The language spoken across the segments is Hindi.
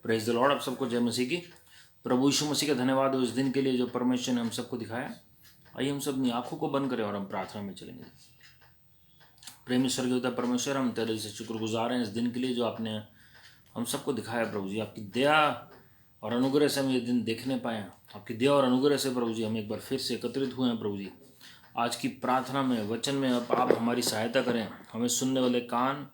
Praise the Lord. आप सबको जय मसीह की। प्रभु यीशु मसीह का धन्यवाद हो इस दिन के लिए जो परमेश्वर ने हम सबको दिखाया। आइए हम सब अपनी आंखों को बंद करें और हम प्रार्थना में चलेंगे। प्रेमी स्वर्गीय परमेश्वर, हम तेरे दिल से शुक्रगुजार हैं इस दिन के लिए जो आपने हम सबको दिखाया। प्रभु जी, आपकी दया और अनुग्रह से हम ये दिन देखने पाए। आपकी दया और अनुग्रह से प्रभु जी हम एक बार फिर से एकत्रित हुए हैं। प्रभु जी, आज की प्रार्थना में, वचन में आप हमारी सहायता करें। हमें सुनने वाले कान,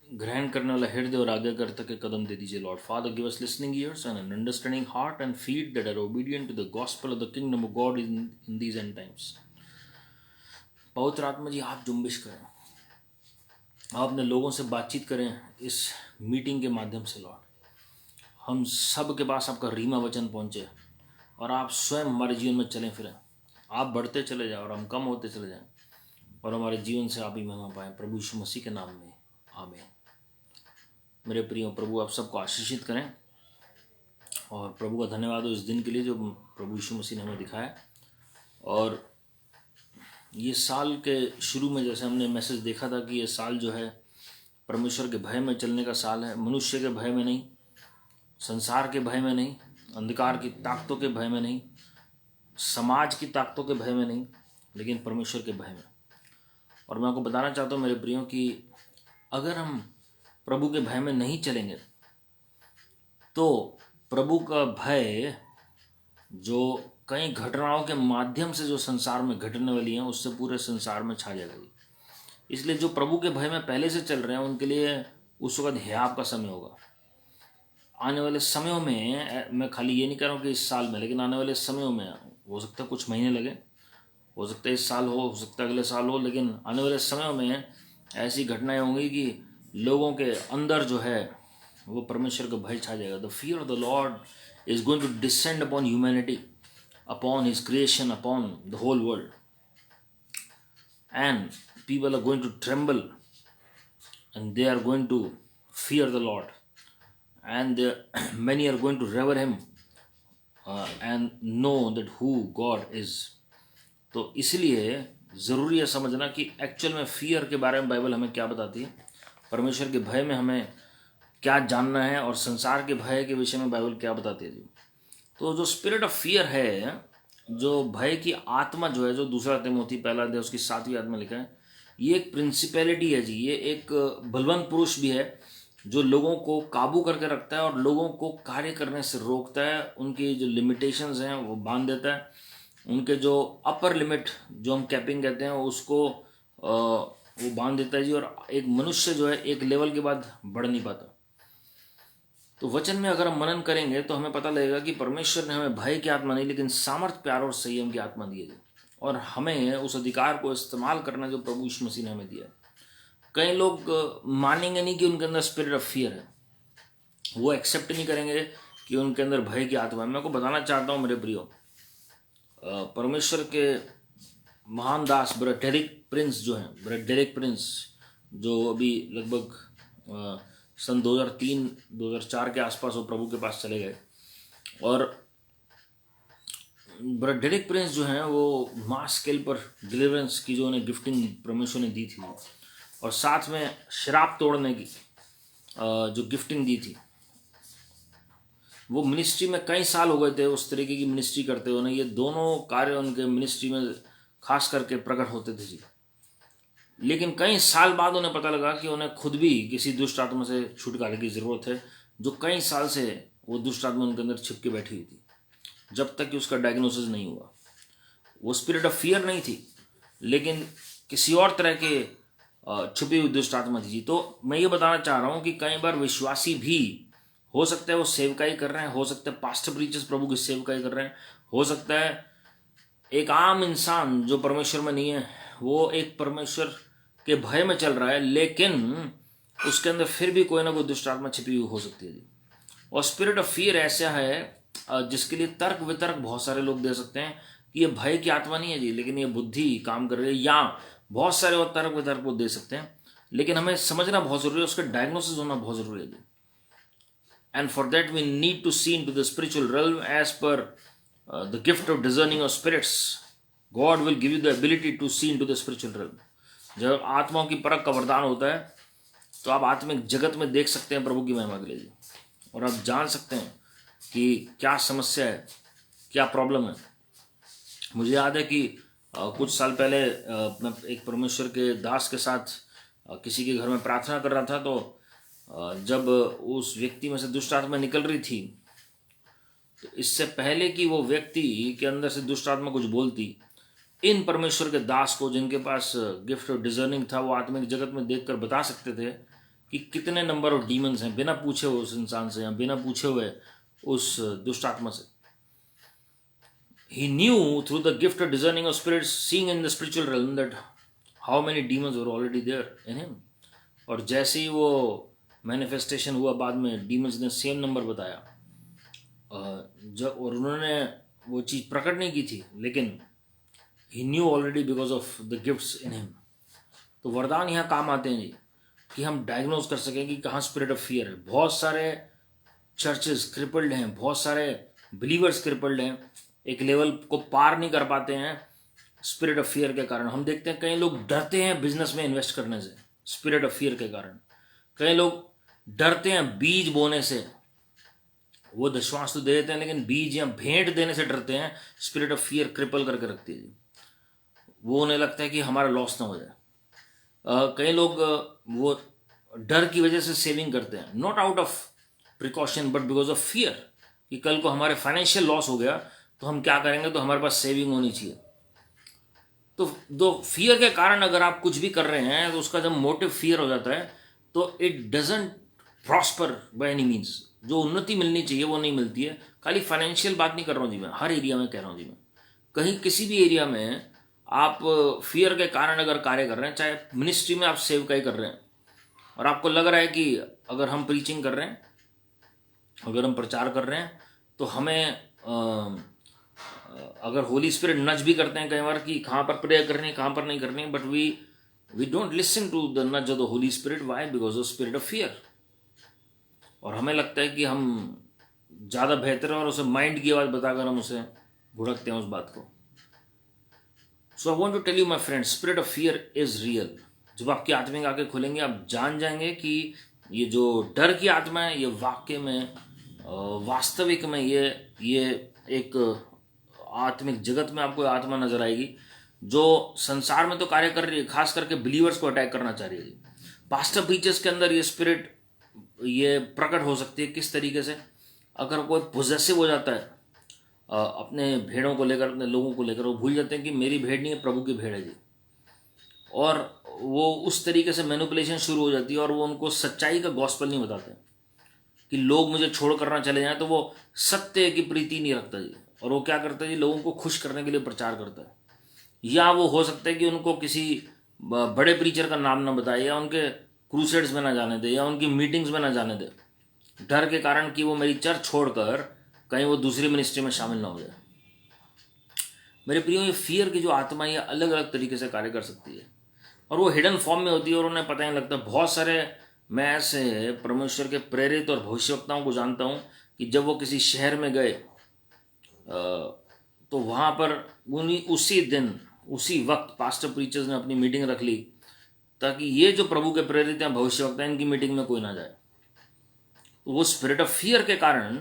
ग्रहण करने वाला हृदय और आज्ञाकर्ता के कदम दे दीजिए। Lord Father, give us listening ears and an understanding heart and feet that are obedient to the gospel of the kingdom of God in these end times. पवित्र आत्मा जी, आप जुम्बिश करें, आप अपने लोगों से बातचीत करें इस मीटिंग के माध्यम से। लॉर्ड, हम सब के पास आपका रीमा वचन पहुंचे और आप स्वयं हमारे जीवन में चलें फिरें। आप बढ़ते चले जाएं और हम कम होते चले जाएं और हमारे जीवन से आप ही महिमा पाएं। प्रभु यीशु मसीह के नाम में आमीन। मेरे प्रियो, प्रभु आप सबको आशीषित करें और प्रभु का धन्यवाद हो इस दिन के लिए जो प्रभु यीशु मसीह ने हमें दिखाया। और ये साल के शुरू में जैसे हमने मैसेज देखा था कि ये साल जो है परमेश्वर के भय में चलने का साल है। मनुष्य के भय में नहीं, संसार के भय में नहीं, अंधकार की ताकतों के भय में नहीं, समाज की ताकतों के भय में नहीं, लेकिन परमेश्वर के भय में। और मैं आपको बताना चाहता हूँ मेरे प्रियो कि अगर हम प्रभु के भय में नहीं चलेंगे तो प्रभु का भय जो कई घटनाओं के माध्यम से जो संसार में घटने वाली हैं उससे पूरे संसार में छा जाएगा। इसलिए जो प्रभु के भय में पहले से चल रहे हैं उनके लिए उस वक्त हियाव का समय होगा। आने वाले समयों में, मैं खाली ये नहीं कह रहा हूँ कि इस साल में, लेकिन आने वाले समयों में, हो सकता है कुछ महीने लगे, हो सकता है इस साल हो सकता है अगले साल हो, लेकिन आने वाले समयों में ऐसी घटनाएं होंगी कि लोगों के अंदर जो है वो परमेश्वर का भय छा जाएगा। The fear of the Lord is going to descend upon humanity, upon his creation, upon the whole world, and people are going to tremble and they are going to fear the Lord and many are going to revere him and know that who God is। तो इसलिए ज़रूरी है समझना कि एक्चुअल में फियर के बारे में बाइबल हमें क्या बताती है, परमेश्वर के भय में हमें क्या जानना है और संसार के भय के विषय में बाइबल क्या बताती है जी। तो जो स्पिरिट ऑफ फियर है, जो भय की आत्मा जो है, जो दूसरा तिमोथी पहला अध्याय उसकी 7वीं आत्मा लिखा है, ये एक प्रिंसिपैलिटी है जी। ये एक बलवान पुरुष भी है जो लोगों को काबू करके रखता है और लोगों को कार्य करने से रोकता है। उनकी जो लिमिटेशंस हैं वो बांध देता है। उनके जो अपर लिमिट जो हम कैपिंग कहते हैं उसको वो बांध देता है जी। और एक मनुष्य जो है एक लेवल के बाद बढ़ नहीं पाता। तो वचन में अगर हम मनन करेंगे तो हमें पता लगेगा कि परमेश्वर ने हमें भय की आत्मा नहीं लेकिन सामर्थ, प्यार और संयम की आत्मा दी है और हमें उस अधिकार को इस्तेमाल करना जो प्रभु यीशु मसीह ने हमें दिया है। कई लोग मानेंगे नहीं कि उनके अंदर स्पिरिट ऑफ फियर है, वो एक्सेप्ट नहीं करेंगे कि उनके अंदर भय की आत्मा है। मैं आपको बताना चाहता हूँ मेरे प्रियो, परमेश्वर के महान दास ब्रदर डेरिक प्रिंस जो हैं, ब्रदर डेरिक प्रिंस जो अभी लगभग सन 2003-2004 के आसपास वो प्रभु के पास चले गए। और ब्रदर डेरिक प्रिंस जो हैं वो मास स्केल पर डिलीवरेंस की जो उन्हें गिफ्टिंग परमेश्वर ने दी थी और साथ में शराब तोड़ने की जो गिफ्टिंग दी थी, वो मिनिस्ट्री में कई साल हो गए थे उस तरीके की मिनिस्ट्री करते हुए। ये दोनों कार्य उनके मिनिस्ट्री में खास करके प्रकट होते थे जी। लेकिन कई साल बाद उन्हें पता लगा कि उन्हें खुद भी किसी दुष्ट आत्मा से छुटकारे की ज़रूरत है, जो कई साल से वो दुष्ट आत्मा उनके अंदर छिपके बैठी हुई थी जब तक कि उसका डायग्नोसिस नहीं हुआ। वो स्पिरिट ऑफ फियर नहीं थी लेकिन किसी और तरह के छुपी हुई दुष्ट आत्मा थी जी। तो मैं ये बताना चाह रहा हूँ कि कई बार विश्वासी भी हो सकता है वो सेवकाई कर रहे हैं, हो सकता है पास्टर प्रीचर्स प्रभु की सेवकाई कर रहे हैं, हो सकता है एक आम इंसान जो परमेश्वर में नहीं है वो एक परमेश्वर के भय में चल रहा है, लेकिन उसके अंदर फिर भी कोई ना कोई दुष्ट आत्मा छिपी हुई हो सकती है जी। और स्पिरिट ऑफ फियर ऐसा है जिसके लिए तर्क वितर्क बहुत सारे लोग दे सकते हैं कि ये भय की आत्मा नहीं है जी, लेकिन ये बुद्धि काम कर रही है, या बहुत सारे और तर्क वितर्क को दे सकते हैं। लेकिन हमें समझना बहुत जरूरी है, उसका डायग्नोसिस होना बहुत जरूरी है जी। And for that we need to see into the spiritual realm as per the gift of discerning of spirits. God will give you the ability to see into the spiritual realm। जब आत्माओं की परख का वरदान होता है तो आप आत्मिक जगत में देख सकते हैं प्रभु की महिमा के लिए जी। और आप जान सकते हैं कि क्या समस्या है, क्या प्रॉब्लम है। मुझे याद है कि कुछ साल पहले मैं एक परमेश्वर के दास के साथ किसी के घर में प्रार्थना कर रहा था, तो जब उस व्यक्ति में से दुष्ट आत्मा निकल रही थी, तो इससे पहले कि वो व्यक्ति के अंदर से दुष्ट आत्मा कुछ बोलती, इन परमेश्वर के दास को, जिनके पास गिफ्ट ऑफ डिजर्निंग था, वो आत्मिक जगत में देखकर बता सकते थे कि कितने नंबर ऑफ डीमंस हैं, बिना पूछे हुए उस इंसान से या बिना पूछे हुए उस दुष्ट आत्मा से। He knew through the gift of discerning of spirits, seeing in the spiritual realm, that how many demons were already there in him. और जैसे ही वो मैनिफेस्टेशन हुआ, बाद में डीमंस ने सेम नंबर बताया, जब और उन्होंने वो चीज़ प्रकट नहीं की थी, लेकिन he knew already because of the gifts in him. तो वरदान यहाँ काम आते हैं जी, कि हम डायग्नोज कर सकें कि कहाँ स्पिरिट ऑफ फियर है। बहुत सारे चर्चेस क्रिपल्ड हैं, बहुत सारे बिलीवर्स क्रिपल्ड हैं, एक लेवल को पार नहीं कर पाते हैं स्पिरिट ऑफ फियर के कारण। हम देखते हैं कई लोग डरते हैं बिजनेस में इन्वेस्ट करने से स्पिरिट ऑफ फियर के कारण। कई लोग डरते हैं बीज बोने से, वो दशवांश तो दे देते हैं लेकिन बीज या भेंट देने से डरते हैं। स्पिरिट ऑफ फियर क्रिपल करके रखती है, वो उन्हें लगता है कि हमारा लॉस ना हो जाए। कई लोग वो डर की वजह से सेविंग करते हैं, not out of precaution but because of fear, कि कल को हमारे फाइनेंशियल लॉस हो गया तो हम क्या करेंगे, तो हमारे पास सेविंग होनी चाहिए। तो दो फियर के कारण अगर आप कुछ भी कर रहे हैं तो उसका जब मोटिव फियर हो जाता है तो it doesn't prosper by any means. जो उन्नति मिलनी चाहिए वो नहीं मिलती है। खाली फाइनेंशियल बात नहीं कर रहा हूँ जी मैं, हर एरिया में कह रहा हूँ जी मैं। कहीं किसी भी एरिया में आप फियर के कारण अगर कार्य कर रहे हैं, चाहे मिनिस्ट्री में आप सेवकाई कर रहे हैं और आपको लग रहा है कि अगर हम प्रीचिंग कर रहे हैं, अगर हम प्रचार कर रहे हैं, तो हमें अगर होली स्पिरिट नज भी करते हैं कई बार कि कहाँ पर प्रेयर करनी है, कहाँ पर नहीं करनी है, but we don't listen to the nudge of the Holy Spirit. Why? Because of spirit of fear. और हमें लगता है कि हम ज़्यादा बेहतर हैं और उसे माइंड की आवाज़ बताकर हम उसे भुड़कते हैं उस बात को। So I want to tell you my friend, spirit of fear is real. जब आपकी आत्मिक आंखें खुलेंगे, आप जान जाएंगे कि ये जो डर की आत्मा है, ये वाक्य में वास्तविक में ये एक आत्मिक जगत में आपको आत्मा नजर आएगी जो संसार में तो कार्य कर रही है, खास करके बिलीवर्स को अटैक करना चाह रही है। पास्टर प्रीचर्स के अंदर ये स्पिरिट ये प्रकट हो सकती है किस तरीके से? अगर कोई पोजेसिव हो जाता है अपने भेड़ों को लेकर, अपने लोगों को लेकर, वो भूल जाते हैं कि मेरी भेड़ नहीं है, प्रभु की भेड़ है जी, और वो उस तरीके से मैनिपुलेशन शुरू हो जाती है और वो उनको सच्चाई का गॉस्पेल नहीं बताते कि लोग मुझे छोड़ करना चले जाएं, तो वो सत्य की प्रीति नहीं रखता जी, और वो क्या करता है जी, लोगों को खुश करने के लिए प्रचार करता है। या वो हो सकता है कि उनको किसी बड़े प्रीचर का नाम ना बताए, या उनके क्रूसेड्स में ना जाने दे, या उनकी मीटिंग्स में ना जाने दे, डर के कारण कि वो मेरी चर्च छोड़कर कहीं वो दूसरी मिनिस्ट्री में शामिल ना हो जाए। मेरे प्रियो, ये फियर की जो आत्मा है अलग अलग तरीके से कार्य कर सकती है और वो हिडन फॉर्म में होती है और उन्हें पता नहीं लगता। बहुत सारे मैं ऐसे परमेश्वर के प्रेरित और भविष्यवक्ताओं को जानता हूँ कि जब वो किसी शहर में गए तो वहाँ पर उसी दिन उसी वक्त पास्टर प्रीचर्स ने अपनी मीटिंग रख ली ताकि ये जो प्रभु के प्रेरित हैं, भविष्यवक्ता, इनकी मीटिंग में कोई ना जाए। तो वो स्पिरिट ऑफ फियर के कारण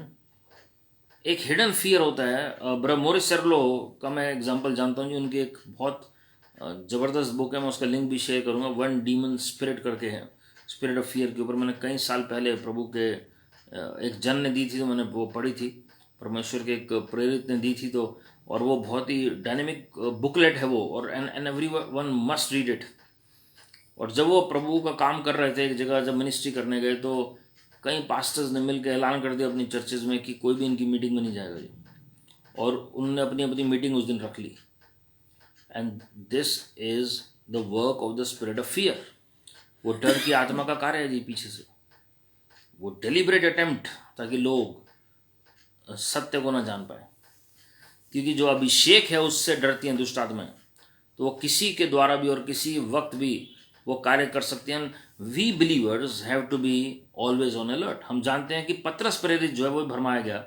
एक हिडन फियर होता है। ब्रदर मोरिस सेरलो का मैं एग्जांपल जानता हूँ जी, उनकी एक बहुत ज़बरदस्त बुक है, मैं उसका लिंक भी शेयर करूँगा, वन डीमन स्पिरिट करके है, स्पिरिट ऑफ फियर के ऊपर। मैंने कई साल पहले प्रभु के एक जन ने दी थी तो मैंने वो पढ़ी थी, परमेश्वर के एक प्रेरित ने दी थी, तो और वो बहुत ही डायनेमिक बुकलेट है वो, और and every one must read it. और जब वो प्रभु का काम कर रहे थे एक जगह, जब मिनिस्ट्री करने गए, तो कई पास्टर्स ने मिलकर ऐलान कर दिया अपनी चर्चेज में कि कोई भी इनकी मीटिंग में नहीं जाएगा जी, और उन्होंने अपनी अपनी मीटिंग उस दिन रख ली। And this is the work of the spirit of fear. वो डर की आत्मा का कार्य है जी पीछे से, वो डेलिब्रेट अटेम्प्ट ताकि लोग सत्य को ना जान पाए, क्योंकि जो अभिषेक है उससे डरती हैं दुष्ट आत्माएं, तो वो किसी के द्वारा भी और किसी वक्त भी वो कार्य कर सकते हैं। We believers have to be always on alert. हम जानते हैं कि पतरस प्रेरित जो है वो भरमाया गया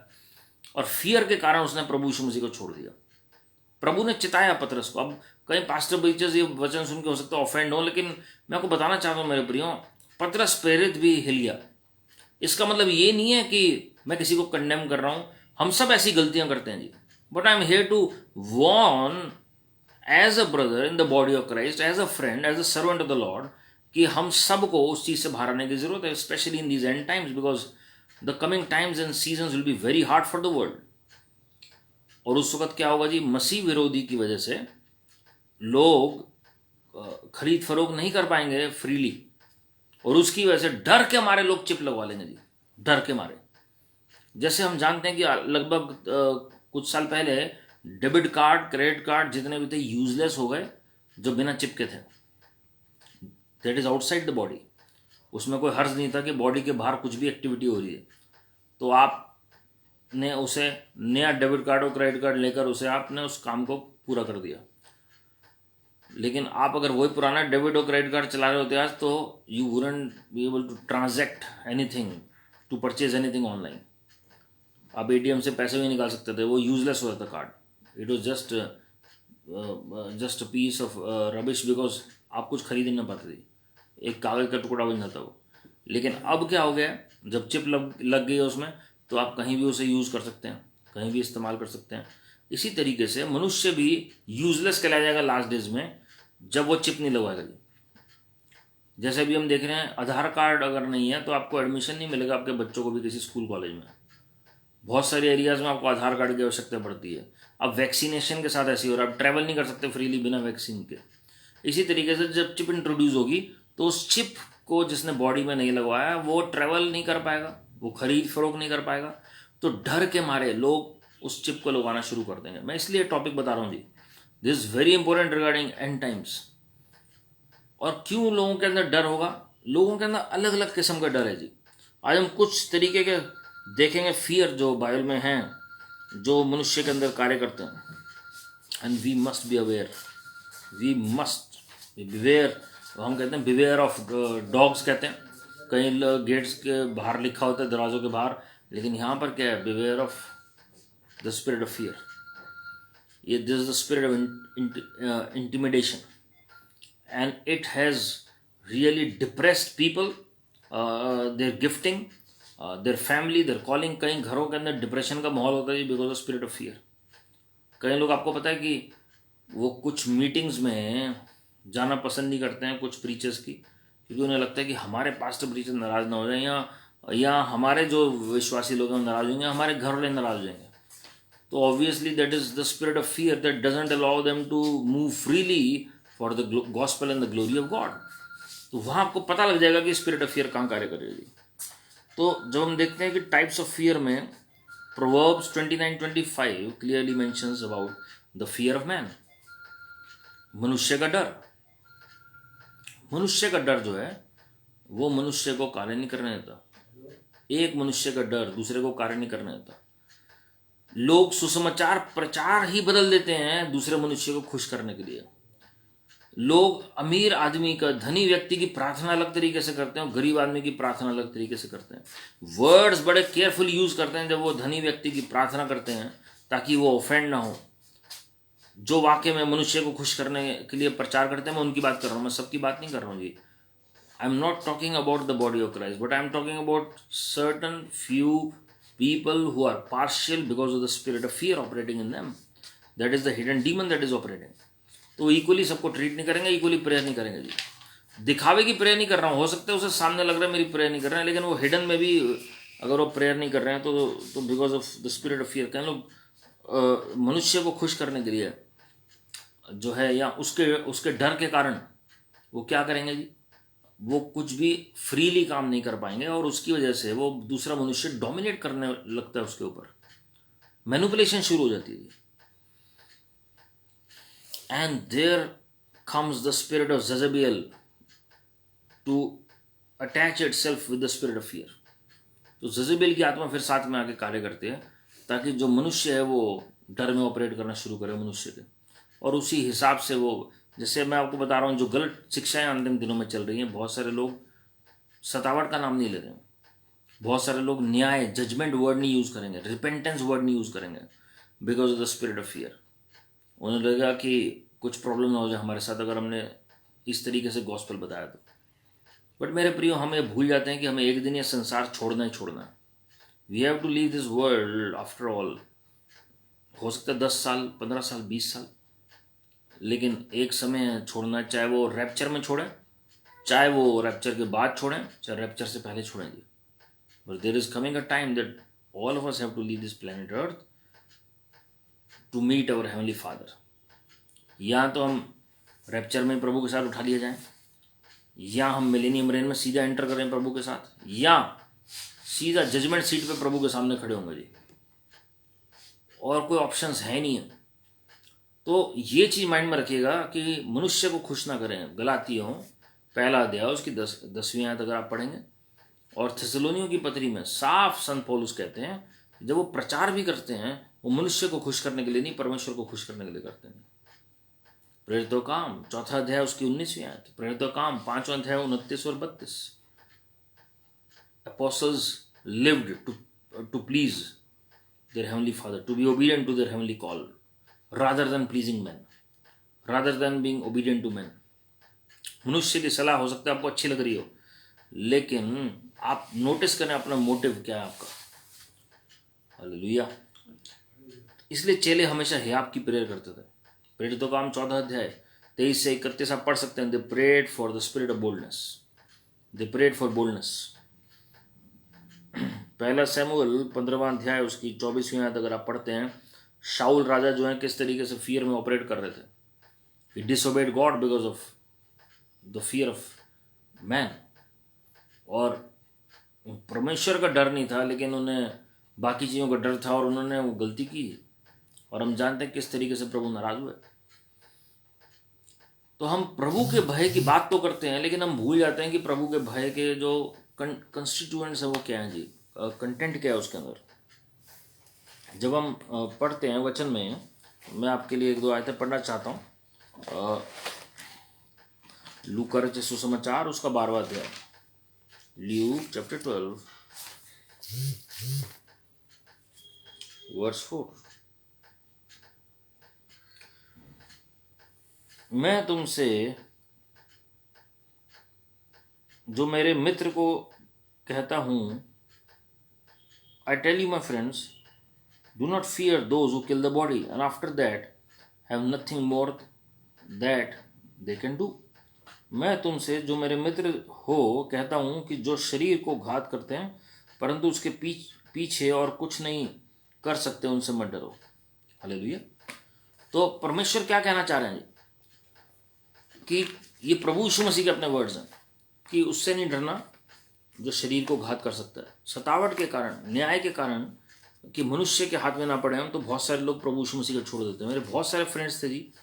और फियर के कारण उसने प्रभु यीशु मसीह को छोड़ दिया। प्रभु ने चिताया पतरस को। अब कई पास्टर प्रीचर्स ये वचन सुन के हो सकता है ऑफेंड हो, लेकिन मैं आपको बताना चाहता हूँ मेरे प्रियो, पतरस प्रेरित भी हिल गया। इसका मतलब ये नहीं है कि मैं किसी को कंडेम कर रहा हूं, हम सब ऐसी गलतियां करते हैं जी, but I am here to warn as a brother in the body of Christ, as a friend, as a servant of the Lord, कि हम सबको उस चीज से बाहर आने की जरूरत है, specially in these end times, because the coming times and seasons will be very hard for the world. और उस वक्त क्या होगा जी, मसीह विरोधी की वजह से लोग खरीद फरोख्त नहीं कर पाएंगे फ्रीली, और उसकी वजह से डर के मारे लोग चिप लगवा लेंगे जी, डर के मारे। जैसे हम जानते हैं कि लगभग कुछ साल पहले डेबिट कार्ड, क्रेडिट कार्ड जितने भी थे यूजलेस हो गए जो बिना चिप के थे। That is outside the body, उसमें कोई हर्ज नहीं था कि बॉडी के बाहर कुछ भी एक्टिविटी हो रही है, तो आपने उसे नया डेबिट कार्ड और क्रेडिट कार्ड लेकर उसे आपने उस काम को पूरा कर दिया। लेकिन आप अगर वही पुराना डेबिट और क्रेडिट कार्ड चला रहे होते आज, तो you wouldn't be able to transact anything, to purchase anything online. आप एटीएम से पैसे भी निकाल सकते थे, वो यूजलेस हो जाता card. It was just a piece of rubbish, because आप कुछ खरीद नहीं पाते थे, एक कागज का टुकड़ा बन जाता वो। लेकिन अब क्या हो गया, जब चिप लग गई है उसमें, तो आप कहीं भी उसे यूज़ कर सकते हैं, कहीं भी इस्तेमाल कर सकते हैं। इसी तरीके से मनुष्य भी यूजलेस कहलाया जाएगा लास्ट डेज में, जब वो चिप नहीं लगवाएगा जी। जैसे अभी हम देख रहे हैं, आधार कार्ड अगर नहीं है तो आपको एडमिशन नहीं मिलेगा आपके बच्चों को भी किसी स्कूल कॉलेज में। बहुत सारे एरियाज में आपको आधार कार्ड की आवश्यकता पड़ती है। अब वैक्सीनेशन के साथ ऐसी हो रहा है, आप ट्रैवल नहीं कर सकते फ्रीली बिना वैक्सीन के। इसी तरीके से जब चिप इंट्रोड्यूस होगी, तो उस चिप को जिसने बॉडी में नहीं लगवाया वो ट्रैवल नहीं कर पाएगा, वो खरीद फरोख्त नहीं कर पाएगा, तो डर के मारे लोग उस चिप को लगवाना शुरू कर देंगे। मैं इसलिए टॉपिक बता रहा हूँ जी, this is very important regarding end times. और क्यों लोगों के अंदर डर होगा? लोगों के अंदर अलग अलग किस्म का डर है जी। आज हम कुछ तरीके के देखेंगे फियर जो बाइबल में हैं, जो मनुष्य के अंदर कार्य करते हैं। And we must be aware, we must be beware. हम कहते हैं बिवेयर ऑफ डॉग्स कहते हैं, कई गेट्स के बाहर लिखा होता है, दरवाज़ों के बाहर, लेकिन यहाँ पर क्या है? Beware of the spirit of fear. ये this is the spirit of intimidation, and it has really depressed people, their gifting, their family, their calling। कई घरों के अंदर डिप्रेशन का माहौल होता है because of spirit of fear. कई लोग, आपको पता है कि वो कुछ मीटिंग्स में जाना पसंद नहीं करते हैं, कुछ प्रीचर्स की, क्योंकि उन्हें लगता है कि हमारे पास्टर प्रीचर नाराज ना हो जाए, या हमारे जो विश्वासी लोग हैं नाराज होंगे, हमारे घर वाले नाराज हो जाएंगे। तो obviously that is the spirit of fear that doesn't allow them to move freely for the gospel and the glory of God. तो वहाँ आपको पता लग जाएगा कि स्पिरिट ऑफ फियर कहाँ कार्य करेगी। तो जब हम देखते हैं कि टाइप्स ऑफ फियर में, proverbs 29:25 clearly mentions about the fear of man. मनुष्य का डर, मनुष्य का डर जो है वो मनुष्य को कार्य नहीं करने देता। एक मनुष्य का डर दूसरे को कार्य नहीं करने देता। लोग सुसमाचार प्रचार ही बदल देते हैं दूसरे मनुष्य को खुश करने के लिए। लोग अमीर आदमी का, धनी व्यक्ति की प्रार्थना अलग तरीके से करते हैं और गरीब आदमी की प्रार्थना अलग तरीके से करते हैं। वर्ड्स बड़े केयरफुल यूज करते हैं जब वो धनी व्यक्ति की प्रार्थना करते हैं, ताकि वो ऑफेंड ना हो। जो वाकई में मनुष्य को खुश करने के लिए प्रचार करते हैं, मैं उनकी बात कर रहा हूँ, मैं सबकी बात नहीं कर रहा हूँ जी। I am not talking about the body of Christ, but I am talking about certain few people who are partial because of the spirit of fear operating in them. That is the hidden demon that is operating. तो इक्वली सबको ट्रीट नहीं करेंगे, इक्वली प्रेयर नहीं करेंगे जी। दिखावे की प्रेयर नहीं कर रहा हूँ, हो सकता है उसे सामने लग रहा है मेरी प्रेयर नहीं कर रहे हैं, लेकिन वो हिडन में भी अगर वो प्रेयर नहीं कर रहे हैं तो because of the spirit of fear. कई लोग मनुष्य को खुश करने के लिए जो है, या उसके डर के कारण वो क्या करेंगे जी, वो कुछ भी फ्रीली काम नहीं कर पाएंगे, और उसकी वजह से वो दूसरा मनुष्य डोमिनेट करने लगता है उसके ऊपर, मैनिपुलेशन शुरू हो जाती है। And there comes the spirit of Jezebel to attach itself with the spirit of fear. तो जजेबियल की आत्मा फिर साथ में आके कार्य करती है, ताकि जो मनुष्य है वो डर में ऑपरेट करना शुरू करे मनुष्य के, और उसी हिसाब से वो, जैसे मैं आपको बता रहा हूँ, जो गलत शिक्षाएं अंतिम दिनों में चल रही हैं, बहुत सारे लोग सतावट का नाम नहीं ले रहे हैं, बहुत सारे लोग न्याय, जजमेंट वर्ड नहीं यूज़ करेंगे, रिपेंटेंस वर्ड नहीं यूज़ करेंगे, because of the spirit of fear. उन्हें लगेगा कि कुछ प्रॉब्लम ना हो जाए हमारे साथ अगर हमने इस तरीके से गॉस्पेल बताया। बट मेरे प्रियो, हम ये भूल जाते हैं कि हमें एक दिन ये संसार छोड़ना ही छोड़ना है. We have to leave this world after all. हो सकता है 10 साल, 15 साल, 20 साल, लेकिन एक समय छोड़ना है. चाहे वो रैप्चर में छोड़ें, चाहे वो रैप्चर के बाद छोड़ें, चाहे रैप्चर से पहले छोड़ेंगे. But there is coming a time that all of us have to leave this planet earth to meet our heavenly Father. या तो हम रैप्चर में प्रभु के साथ उठा लिए जाएं, या हम मिलेनियम रेन में सीधा एंटर करें प्रभु के साथ, या सीधा जजमेंट सीट पे प्रभु के सामने खड़े होंगे जी. और कोई ऑप्शंस है नहीं है. तो ये चीज़ माइंड में रखिएगा कि मनुष्य को खुश ना करें. गलातियों पहला अध्याय उसकी 10वीं आयत अगर आप पढ़ेंगे, और थिस्सलुनियों की पत्री में साफ संत पौलुस कहते हैं, जब वो प्रचार भी करते हैं वो मनुष्य को खुश करने के लिए नहीं, परमेश्वर को खुश करने के लिए करते हैं. प्रेरितों काम 4 अध्याय उसकी 19वीं आयत, प्रेरितों काम 5वां अध्याय 29 और 32. Apostles lived to please their heavenly Father, to be obedient to their heavenly call, rather than pleasing men, rather than being obedient to men. मनुष्य की सलाह हो सकता है आपको अच्छी लग रही हो, लेकिन आप नोटिस करें अपना मोटिव क्या है आपका. हालेलुया. इसलिए चेले हमेशा हियाब की प्रेयर करते थे. प्रेरितों काम 14 अध्याय 23 से 31 आप पढ़ सकते हैं. They prayed for the spirit of boldness. They prayed for boldness. पहला सैमुअल 15वां अध्याय उसकी 24वीं आयत अगर आप पढ़ते हैं, शाऊल राजा जो है किस तरीके से फियर में ऑपरेट कर रहे थे. He disobeyed God because of the fear of man. और परमेश्वर का डर नहीं था, लेकिन उन्हें बाकी चीज़ों का डर था और उन्होंने वो गलती की. और हम जानते हैं किस तरीके से प्रभु नाराज हुए. तो हम प्रभु के भय की बात तो करते हैं, लेकिन हम भूल जाते हैं कि प्रभु के भय के जो कंस्टिट्यूएंट्स है वो क्या है जी, कंटेंट क्या है उसके अंदर. जब हम पढ़ते हैं वचन में, मैं आपके लिए 1-2 आयतें पढ़ना चाहता हूँ. लूका रचित सुसमाचार उसका 12वां अध्याय, ल्यूक चैप्टर 12 वर्स 4. मैं तुमसे जो मेरे मित्र को कहता हूँ, I tell you my friends, do not fear those who kill the body and after that have nothing more that they can do. मैं तुमसे जो मेरे मित्र हो कहता हूँ कि जो शरीर को घात करते हैं परंतु उसके पीछे और कुछ नहीं कर सकते, उनसे मत डरो. हालेलुया. तो परमेश्वर क्या कहना चाह रहे हैं कि ये प्रभु यीशु मसीह के अपने वर्ड्स हैं कि उससे नहीं डरना जो शरीर को घात कर सकता है. सतावट के कारण, न्याय के कारण, कि मनुष्य के हाथ में ना पड़े हम, तो बहुत सारे लोग प्रभु यीशु मसीह को छोड़ देते हैं. मेरे बहुत सारे फ्रेंड्स थे जी,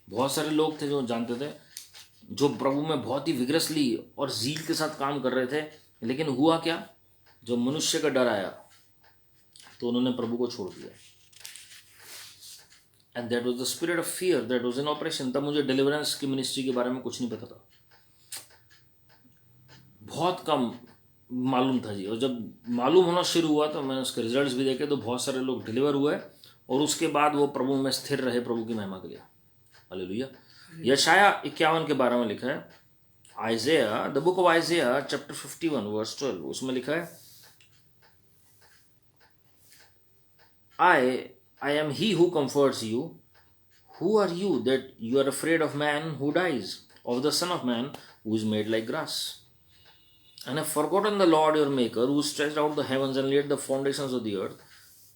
बहुत सारे लोग थे जो जानते थे, जो प्रभु में बहुत ही विग्रसली और जील के साथ काम कर रहे थे, लेकिन हुआ क्या, जो मनुष्य का डर आया तो उन्होंने प्रभु को छोड़ दिया. And that was the spirit of fear that was in operation. तब मुझे डिलीवरेंस की मिनिस्ट्री के बारे में कुछ नहीं पता था, बहुत कम मालूम था जी. और जब मालूम होना शुरू हुआ तो मैंने उसके रिजल्ट्स भी देखे, तो बहुत सारे लोग डिलीवर हुए और उसके बाद वो प्रभु में स्थिर रहे प्रभु की महिमा के लिए. हालेलुया. यशाया 51 के बारे में लिखा है. Isaiah, the book of Isaiah chapter 51 verse 12, उसमें लिखा है, I am he who comforts you. Who are you that you are afraid of man who dies, of the Son of Man who is made like grass? And have forgotten the Lord your Maker, who stretched out the heavens and laid the foundations of the earth,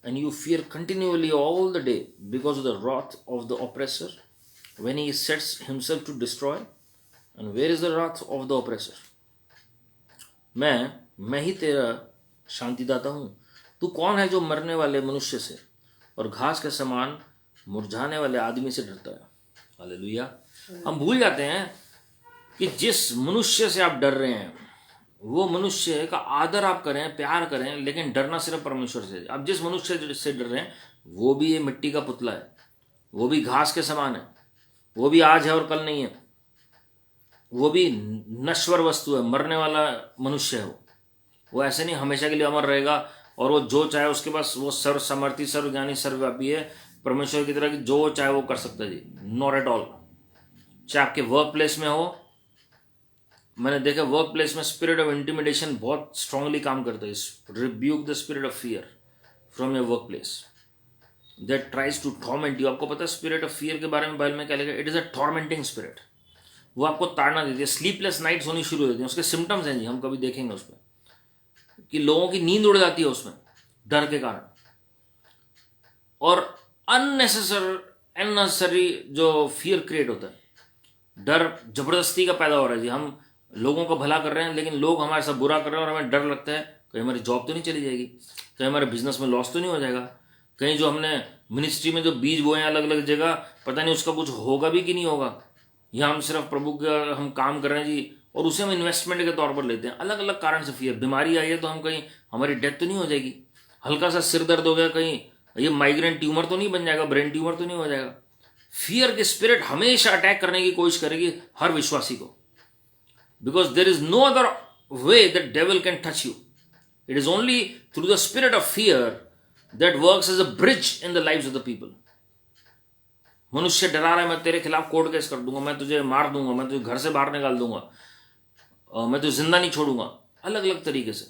and you fear continually all the day because of the wrath of the oppressor, when he sets himself to destroy. And where is the wrath of the oppressor? मैं ही तेरा शांतिदाता हूँ. तू कौन है जो मरने वाले मनुष्य से और घास के समान मुरझाने वाले आदमी से डरता है. हालेलुया. हम भूल जाते हैं कि जिस मनुष्य से आप डर रहे हैं वो मनुष्य का आदर आप करें, प्यार करें, लेकिन डरना सिर्फ परमेश्वर से. आप जिस मनुष्य से डर रहे हैं वो भी ये मिट्टी का पुतला है, वो भी घास के समान है, वो भी आज है और कल नहीं है, वो भी नश्वर वस्तु है, मरने वाला मनुष्य है. वो ऐसे नहीं हमेशा के लिए अमर रहेगा और वो जो चाहे उसके पास, वो सर्व समर्थी, सर्वज्ञानी, सर्वव्यापी है परमेश्वर की तरह, कि जो चाहे वो कर सकता है जी. Not at all. चाहे आपके वर्क प्लेस में हो, मैंने देखा वर्क प्लेस में स्पिरिट ऑफ इंटिमिडेशन बहुत स्ट्रांगली काम करता है. Rebuke the spirit of fear from your work place that tries to torment you. आपको पता है स्पिरिट ऑफ फियर के बारे में बाइबल में क्या लिखा है? It is a tormenting spirit. वो आपको ताड़ना देती है, स्लीपलेस नाइट्स होनी शुरू हो जाती है. उसके सिम्टम्स हैं जी, हम कभी देखेंगे उसमें कि लोगों की नींद उड़ जाती है उसमें डर के कारण, और अननेसेसरी जो फियर क्रिएट होता है, डर जबरदस्ती का पैदा हो रहा है जी. हम लोगों का भला कर रहे हैं लेकिन लोग हमारे साथ बुरा कर रहे हैं और हमें डर लगता है कहीं हमारी जॉब तो नहीं चली जाएगी, कहीं हमारे बिजनेस में लॉस तो नहीं हो जाएगा, कहीं जो हमने मिनिस्ट्री में जो बीज बोए हैं अलग अलग जगह पता नहीं उसका कुछ होगा भी कि नहीं होगा, या हम सिर्फ प्रभु का हम काम कर रहे हैं जी और उसे हम इन्वेस्टमेंट के तौर पर लेते हैं. अलग अलग कारण से फियर. बीमारी आई है तो हम कहीं हमारी डेथ तो नहीं हो जाएगी, हल्का सा सिर दर्द हो गया कहीं ये माइग्रेन ट्यूमर तो नहीं बन जाएगा, ब्रेन ट्यूमर तो नहीं हो जाएगा. फियर की स्पिरिट हमेशा अटैक करने की कोशिश करेगी हर विश्वासी को, because there is no other way that devil can touch you. It is only through the spirit of fear that works as a bridge in the lives of the people. मनुष्य डरा रहा है मैं तेरे खिलाफ कोर्ट केस कर दूंगा, मैं तुझे मार दूंगा, मैं तुझे घर से बाहर निकाल दूंगा, मैं तुझे जिंदा नहीं छोड़ूंगा, अलग अलग तरीके से.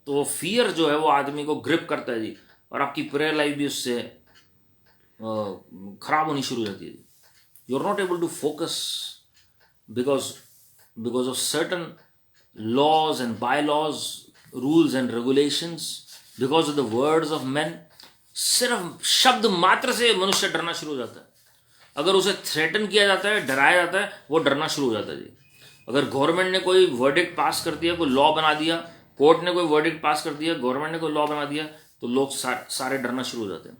तो वो फियर जो है वो आदमी को ग्रिप करता है जी, और आपकी प्रेयर लाइफ भी उससे खराब होनी शुरू हो जाती है. You are not able to focus because of certain laws and by laws, rules and regulations, because of the words of man. सिर्फ शब्द मात्र से मनुष्य डरना शुरू हो जाता है. अगर उसे थ्रेटन किया जाता है, डराया जाता है, वो डरना शुरू हो जाता है जी. अगर गवर्नमेंट ने कोई वर्डिक्ट पास कर दिया, कोई लॉ बना दिया, कोर्ट ने कोई वर्डिक्ट पास कर दिया, गवर्नमेंट ने कोई लॉ बना दिया, तो लोग सारे डरना शुरू हो जाते हैं.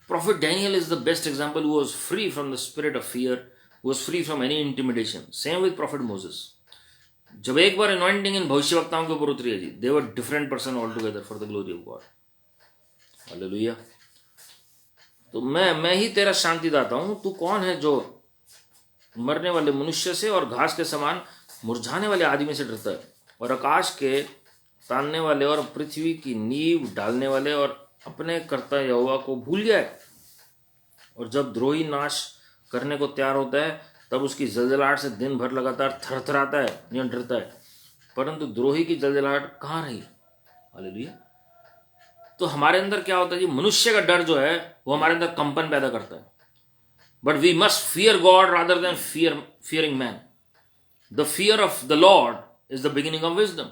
Prophet Daniel is the best example who was free from the spirit of fear, who was free from any intimidation. Same with Prophet Moses. जब एक बार anointing इन भविष्यवक्ताओं के ऊपर उतरी है जी, they were different person altogether for the glory of God. Hallelujah. तो मैं ही तेरा शांतिदाता हूं. तू कौन है जो मरने वाले मनुष्य से और घास के समान मुरझाने वाले आदमी से डरता है, और आकाश के तानने वाले और पृथ्वी की नींव डालने वाले और अपने कर्ता यहोवा को भूल जाए. और जब द्रोही नाश करने को तैयार होता है तब उसकी जलजलाहट से दिन भर लगातार थरथराता है या डरता है, परंतु द्रोही की जलजलाहट कहाँ रही. हालेलुया. तो हमारे अंदर क्या होता है जी, मनुष्य का डर जो है वो हमारे अंदर कंपन पैदा करता है. But we must fear God rather than fearing man. The fear of the Lord is the beginning of wisdom.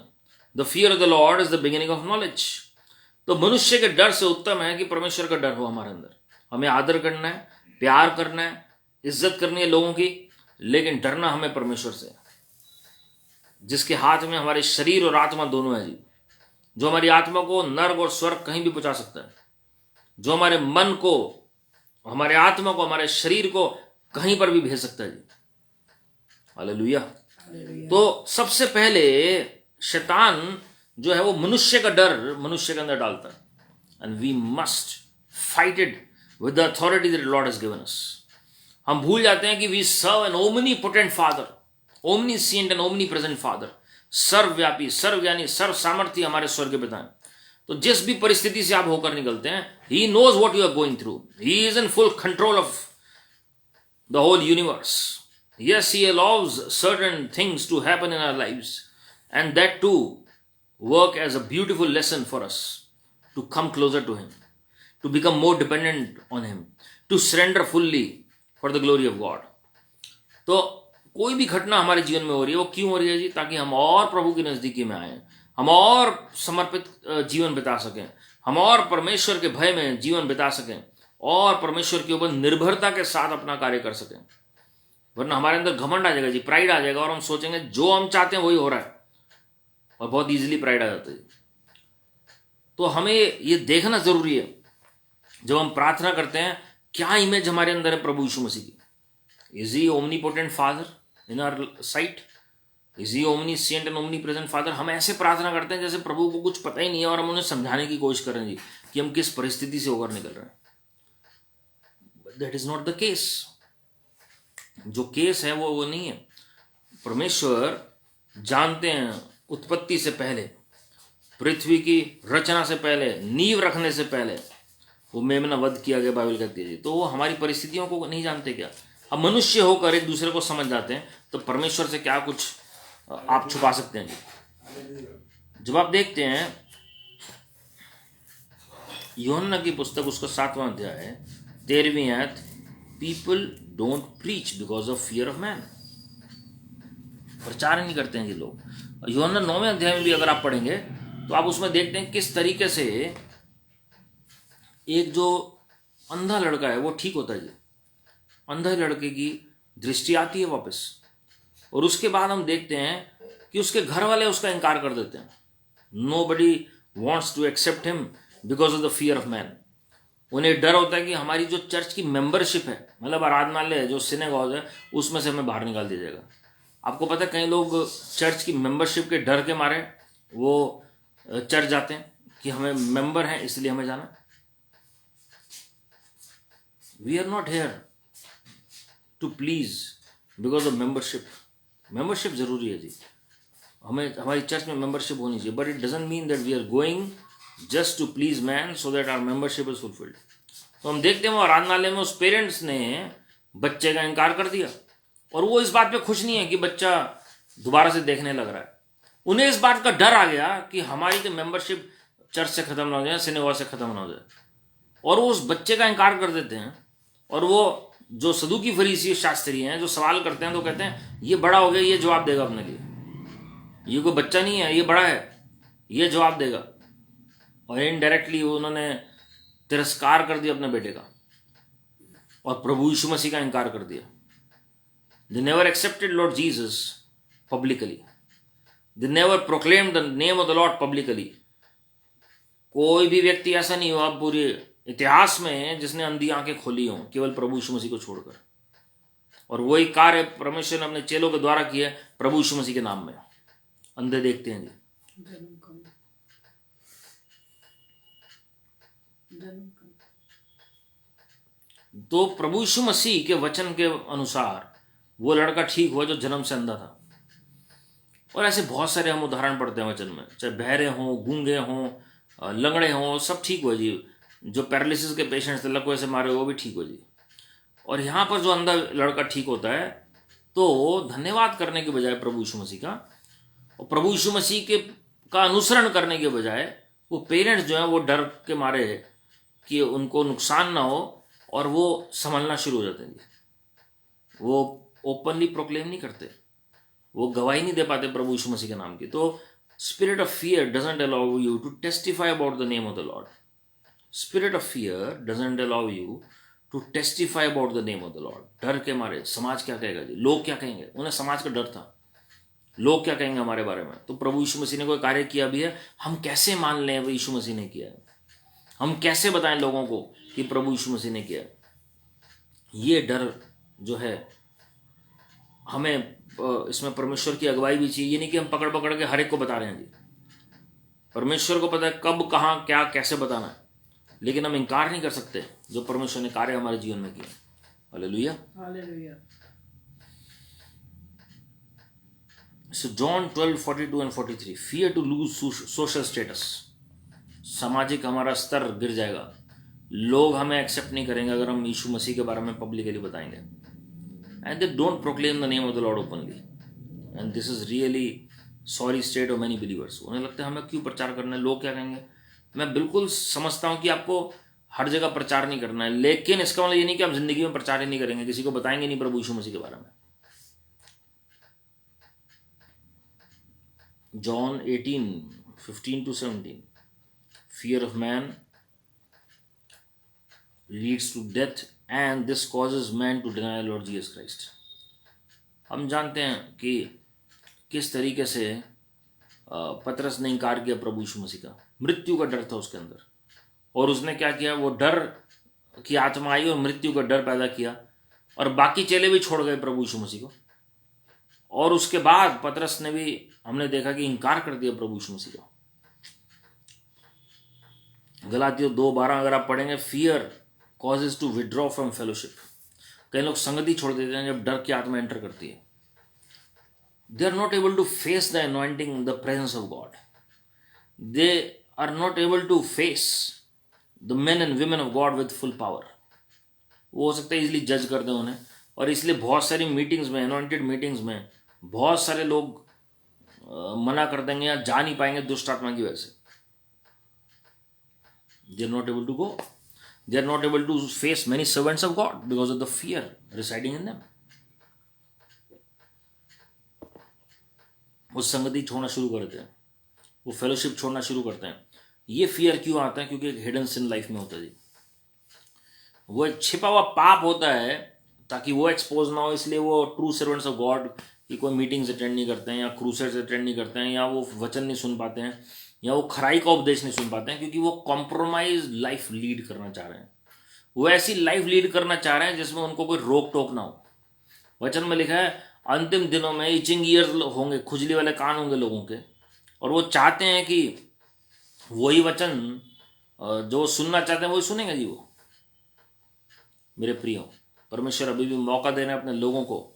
The fear of the Lord is the beginning of knowledge. तो मनुष्य के डर से उत्तम है कि परमेश्वर का डर हो हमारे अंदर. हमें आदर करना है, प्यार करना है, इज्जत करनी है लोगों की, लेकिन डरना हमें परमेश्वर से, जिसके हाथ में हमारे शरीर और आत्मा दोनों है जी, जो हमारी आत्मा को नर्क और स्वर्ग कहीं भी पहुंचा सकता है, जो हमारे मन को, हमारे आत्मा को, हमारे शरीर को कहीं पर भी भेज सकता है जी. हालेलुया. तो सबसे पहले शैतान जो है वो मनुष्य का डर मनुष्य के अंदर डालता है, and we must fight it with the authority that Lord has given us. हम भूल जाते हैं कि we serve an omnipotent father, omniscient and omnipresent father. सर्वव्यापी, सर्वज्ञानी, सर्व सामर्थ्य हमारे स्वर्ग पिता हैं. तो जिस भी परिस्थिति से आप होकर निकलते हैं, he knows what you are going through. He is in full control of the whole universe. Yes, he allows certain things to happen in our lives, and that to work as a beautiful lesson for us to come closer to him, to become more dependent on him, to surrender fully for the glory of God. तो कोई भी घटना हमारे जीवन में हो रही है, वो क्यों हो रही है जी? ताकि हम और प्रभु की नजदीकी में आए, हम और समर्पित जीवन बिता सकें, हम और परमेश्वर के भय में जीवन बिता सकें, और परमेश्वर के ऊपर निर्भरता के साथ अपना कार्य कर सकें. वरना हमारे अंदर घमंड आ जाएगा जी, प्राइड आ जाएगा, और हम सोचेंगे जो हम चाहते हैं वही हो रहा है, और बहुत इजीली प्राइड आ जाता है. तो हमें ये देखना जरूरी है जब हम प्रार्थना करते हैं, क्या इमेज हमारे अंदर है प्रभु यीशु मसीह की. Is he omnipotent father in our sight? Is he omniscient and omnipresent father? हम ऐसे प्रार्थना करते हैं जैसे प्रभु को कुछ पता ही नहीं है, और हम उन्हें समझाने की कोशिश कर रहे हैं जी कि हम किस परिस्थिति से होकर निकल रहे हैं. That is not the case. जो केस है वो नहीं है. परमेश्वर जानते हैं उत्पत्ति से पहले, पृथ्वी की रचना से पहले, नींव रखने से पहले वो मेमना वध किया गया, बाइबल कहती है जी. तो वो हमारी परिस्थितियों को नहीं जानते क्या? अब मनुष्य होकर एक दूसरे को समझ जाते हैं, तो परमेश्वर से क्या कुछ आप छुपा सकते हैं जी? जब आप देखते हैं यूहन्ना की पुस्तक उसका 7वां अध्याय 13वीं आयत, people don't preach because of fear of man. प्रचार नहीं करते हैं ये लोग। यूहन्ना 9वें अध्याय में भी अगर आप पढ़ेंगे तो आप उसमें देखते हैं किस तरीके से एक जो अंधा लड़का है वो ठीक होता है जी। अंधे लड़के की दृष्टि आती है वापस, और उसके बाद हम देखते हैं कि उसके घर वाले उसका इनकार कर देते हैं। Nobody wants to accept him because of the fear of man. उन्हें डर होता है कि हमारी जो चर्च की मेंबरशिप है, मतलब आराधनालय जो सिनेगॉग है, उसमें से हमें बाहर निकाल दिया जाएगा। आपको पता है कई लोग चर्च की मेंबरशिप के डर के मारे वो चर्च जाते हैं कि हमें मेंबर हैं इसलिए हमें जाना। We are not here to please because of membership. Membership जरूरी है जी, हमें हमारी चर्च में मेंबरशिप होनी चाहिए, but it doesn't mean that we are going just to please man so that our membership is fulfilled. तो हम देखते हैं वो आराधनालय में उस पेरेंट्स ने बच्चे का इनकार कर दिया, और वो इस बात पे खुश नहीं है कि बच्चा दोबारा से देखने लग रहा है। उन्हें इस बात का डर आ गया कि हमारी तो मेंबरशिप चर्च से खत्म ना हो जाए, सिनेमा से खत्म ना हो जाए, और वो उस बच्चे का इनकार कर देते हैं। और वो जो सदूकी फरीसी शास्त्री हैं जो सवाल करते हैं तो कहते हैं ये बड़ा हो गया, ये जवाब देगा अपने लिए, ये कोई बच्चा नहीं है, ये बड़ा है, ये जवाब देगा। और इनडायरेक्टली उन्होंने तिरस्कार कर दिया अपने बेटे का और प्रभु यीशु मसीह का इनकार कर दिया। They never accepted Lord Jesus publicly. They never proclaimed the name of the Lord publicly. कोई भी व्यक्ति ऐसा नहीं हुआ पूरे इतिहास में जिसने अंधी आंखें खोली हों केवल प्रभु यीशु मसीह को छोड़कर। और वही कार्य परमेश्वर ने अपने चेलों के द्वारा किया प्रभु यीशु मसीह के नाम में। अंधे देखते हैं जी। तो प्रभु यीशु मसीह के वचन के अनुसार वो लड़का ठीक हुआ जो जन्म से अंधा था। और ऐसे बहुत सारे हम उदाहरण पढ़ते हैं वचन में, चाहे बहरे हों, गूंगे हों, लंगड़े हों, सब ठीक हुआ जी। जो पैरालिसिस के पेशेंट्स थे, लकवे से मारे, वो भी ठीक हो जी। और यहाँ पर जो अंधा लड़का ठीक होता है तो धन्यवाद करने के बजाय प्रभु यीशु मसीह का, और प्रभु यीशु मसीह के का अनुसरण करने के बजाय वो पेरेंट्स जो हैं वो डर के मारे कि उनको नुकसान ना हो, और वो संभलना शुरू हो जाते हैं जी। वो ओपनली प्रोक्लेम नहीं करते, वो गवाही नहीं दे पाते प्रभु यीशु मसीह के नाम की। तो spirit of fear doesn't allow you to testify about the name of the Lord. Spirit of fear doesn't allow you to testify about the name of the Lord. डर के मारे समाज क्या कहेगा जी, लोग क्या कहेंगे, उन्हें समाज का डर था, लोग क्या कहेंगे हमारे बारे में। तो प्रभु यीशु मसीह ने कोई कार्य किया भी है, हम कैसे मान लें वो यीशु मसीह ने किया है, हम कैसे बताएं लोगों को कि प्रभु यीशु मसीह ने किया। ये डर जो है हमें इसमें परमेश्वर की अगुवाई भी चाहिए। ये नहीं कि हम पकड़ पकड़ के हर एक को बता रहे हैं जी। परमेश्वर को पता है कब, कहाँ, क्या, कैसे बताना है, लेकिन हम इनकार नहीं कर सकते जो परमेश्वर ने कार्य हमारे जीवन में किया। Hallelujah, hallelujah. So John 12:42 and 43, fear to lose social status। सामाजिक हमारा स्तर गिर जाएगा, लोग हमें एक्सेप्ट नहीं करेंगे अगर हम यीशु मसीह के बारे में पब्लिकली बताएंगे। And they don't proclaim the name of the Lord openly, and this is really sorry state of many believers. उन्हें लगता है हमें क्यों प्रचार करना है, लोग क्या कहेंगे। मैं बिल्कुल समझता हूँ कि आपको हर जगह प्रचार नहीं करना है, लेकिन इसका मतलब ये नहीं कि आप जिंदगी में प्रचार ही नहीं करेंगे, किसी को बताएंगे नहीं प्रभु यीशु मसीह के बारे में। John 18:15-17, fear of man leads to death and this causes man to deny Lord Jesus Christ। हम जानते हैं कि किस तरीके से पतरस ने इनकार किया प्रभु यीशु मसीह का। मृत्यु का डर था उसके अंदर, और उसने क्या किया, वो डर की आत्मा आई और मृत्यु का डर पैदा किया, और बाकी चेले भी छोड़ गए प्रभु यीशु मसीह को। और उसके बाद पतरस ने भी, हमने देखा कि इनकार कर दिया प्रभु यीशु मसीह का। गलातियों 2:12 अगर आप पढ़ेंगे, fear causes to withdraw from fellowship. कई लोग संगति छोड़ देते हैं जब डर की आत्मा एंटर करती है। They are not able to face the anointing, the presence of God. They are not able to face the men and women of God with full power. वो हो सकता है इजिली जज कर दें उन्हें, और इसलिए बहुत सारी मीटिंग्स में, अनॉइंटेड मीटिंग्स में बहुत सारे लोग मना कर देंगे या जा नहीं पाएंगे दुष्ट आत्मा की वजह से। They are not able to go. They are not able to face many servants of God because of the fear residing in them. वो संगति छोड़ना शुरू करते हैं, वो फेलोशिप छोड़ना शुरू करते हैं। ये फियर क्यों आता है? क्योंकि एक हिडन सिन लाइफ में होता है जी। वो एक छिपा हुआ पाप होता है ताकि वो एक्सपोज ना हो, इसलिए वो ट्रू सर्वेंट्स ऑफ गॉड की कोई मीटिंग्स अटेंड नहीं करते हैं, या क्रूसेड्स अटेंड नहीं करते हैं, या वो वचन नहीं सुन पाते हैं, या वो खराई का उपदेश नहीं सुन पाते हैं, क्योंकि वो कॉम्प्रोमाइज लाइफ लीड करना चाह रहे हैं। वो ऐसी लाइफ लीड करना चाह रहे हैं जिसमें उनको कोई रोक टोक ना हो। वचन में लिखा है अंतिम दिनों में इचिंग ईयर्स होंगे, खुजली वाले कान होंगे लोगों के, और वो चाहते हैं कि वही वचन जो सुनना चाहते हैं वही सुनेंगे जी वो। मेरे प्रियो, परमेश्वर अभी भी मौका दे रहे हैं अपने लोगों को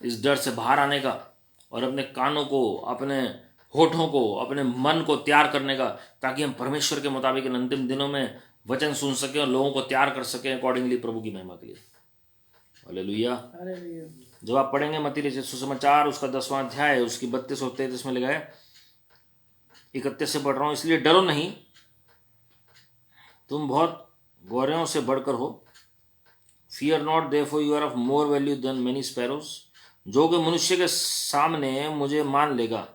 इस डर से बाहर आने का, और अपने कानों को, अपने होठों को, अपने मन को तैयार करने का, ताकि हम परमेश्वर के मुताबिक इन अंतिम दिनों में वचन सुन सकें और लोगों को तैयार कर सकें अकॉर्डिंगली प्रभु की महिमा के लिए। हालेलुया। जब आप पढ़ेंगे मत्ती लिखित सुसमाचार उसका 10वां अध्याय उसकी 32 और 33 में लिखा है, 31 से पढ़ रहा हूं, इसलिए डरो नहीं, तुम बहुत गौरवों से बढ़कर हो। Fear not, therefore you are of more value than many sparrows. जो कि मनुष्य के सामने मुझे मान लेगा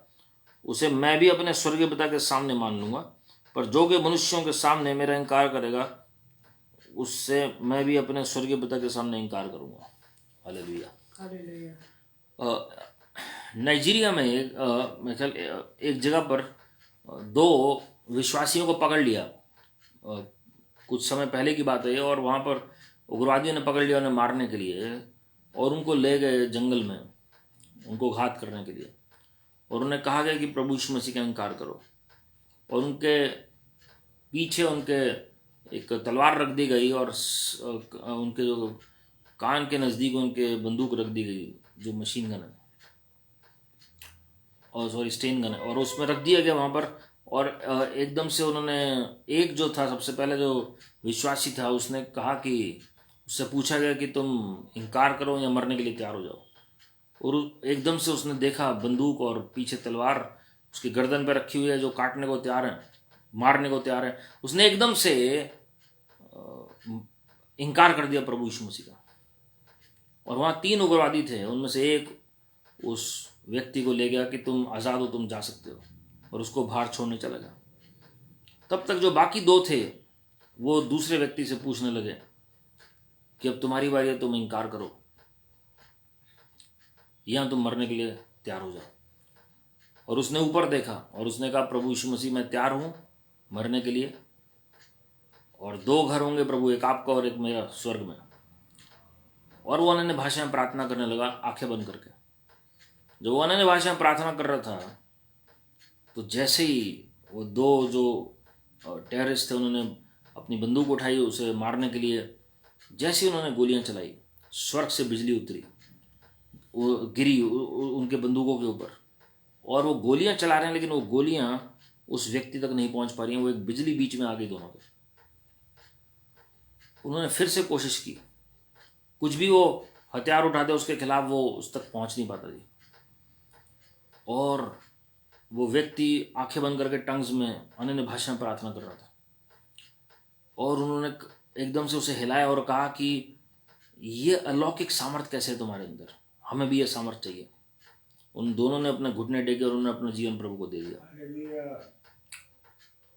उसे मैं भी अपने स्वर्गीय पिता के सामने मान लूंगा, पर जो कि मनुष्यों के सामने मेरा इनकार करेगा उससे मैं भी अपने स्वर्गीय पिता के सामने इनकार करूंगा। हालेलुया। नाइजीरिया में एक जगह पर 2 विश्वासियों को पकड़ लिया। कुछ समय पहले की बात है, और वहाँ पर उग्रवादियों ने पकड़ लिया उन्हें मारने के लिए, और उनको ले गए जंगल में उनको घात करने के लिए, और उन्हें कहा गया कि प्रभु यीशु मसीह का इनकार करो, और उनके पीछे उनके एक तलवार रख दी गई, और उनके जो कान के नज़दीक उनके बंदूक रख दी गई, जो मशीन गन है और सॉरी स्टेन गन है, और उसमें रख दिया गया वहाँ पर। और एकदम से उन्होंने, एक जो था सबसे पहले जो विश्वासी था, उसने कहा कि उससे पूछा गया कि तुम इनकार करो या मरने के लिए तैयार हो जाओ, और एकदम से उसने देखा बंदूक और पीछे तलवार उसकी गर्दन पर रखी हुई है, जो काटने को तैयार है, मारने को तैयार है। उसने एकदम से इनकार कर दिया प्रभु यीशु मसीह का। और वहाँ 3 उग्रवादी थे, उनमें से एक उस व्यक्ति को ले गया कि तुम आज़ाद हो, तुम जा सकते हो, और उसको बाहर छोड़ने चला गया। तब तक जो बाकी 2 थे वो दूसरे व्यक्ति से पूछने लगे कि अब तुम्हारी बारी है, तुम इनकार करो या तुम मरने के लिए तैयार हो जाओ। और उसने ऊपर देखा और उसने कहा प्रभु यीशु मसीह मैं तैयार हूँ मरने के लिए, और 2 घर होंगे प्रभु, एक आपका और एक मेरा स्वर्ग में। और वो अन्य भाषा में प्रार्थना करने लगा आंखें बंद करके। जब वो अन्य भाषा में प्रार्थना कर रहा था तो जैसे ही वो 2 जो टेररिस्ट थे उन्होंने अपनी बंदूक उठाई उसे मारने के लिए, जैसे ही उन्होंने गोलियां चलाई स्वर्ग से बिजली उतरी, वो गिरी उनके बंदूकों के ऊपर, और वो गोलियां चला रहे हैं लेकिन वो गोलियां उस व्यक्ति तक नहीं पहुंच पा रही हैं, वो एक बिजली बीच में आ गई दोनों के। उन्होंने फिर से कोशिश की, कुछ भी वो हथियार उठाते उसके खिलाफ वो उस तक पहुंच नहीं पाता जी। और वो व्यक्ति आंखें बंद करके टंग्स में अन्य भाषा में प्रार्थना कर रहा था, और उन्होंने एकदम से उसे हिलाया और कहा कि ये अलौकिक सामर्थ कैसे है तुम्हारे अंदर, हमें भी ये सामर्थ चाहिए। उन दोनों ने अपने घुटने टेके और उन्होंने अपना जीवन प्रभु को दे दिया।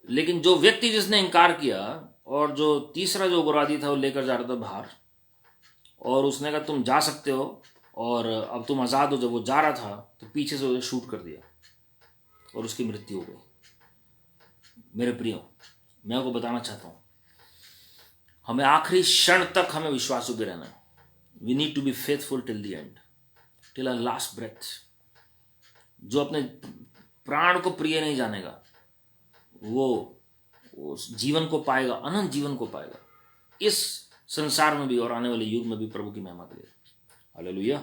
लेकिन जो व्यक्ति जिसने इनकार किया और जो तीसरा जो उग्रवादी था वो लेकर जा रहा था बाहर, और उसने कहा तुम जा सकते हो और अब तुम आज़ाद हो। जब वो जा रहा था तो पीछे से उसे शूट कर दिया और उसकी मृत्यु हो गई। मेरे प्रियो, मैं आपको बताना चाहता हूँ, हमें आखिरी क्षण तक हमें विश्वास उभे रहना है। We need to be faithful till the end, till our last breath. जो अपने प्राण को प्रिय नहीं जानेगा वो उस जीवन को पाएगा, अनंत जीवन को पाएगा, इस संसार में भी और आने वाले युग में भी प्रभु की महिमा के लिए। हालेलुया।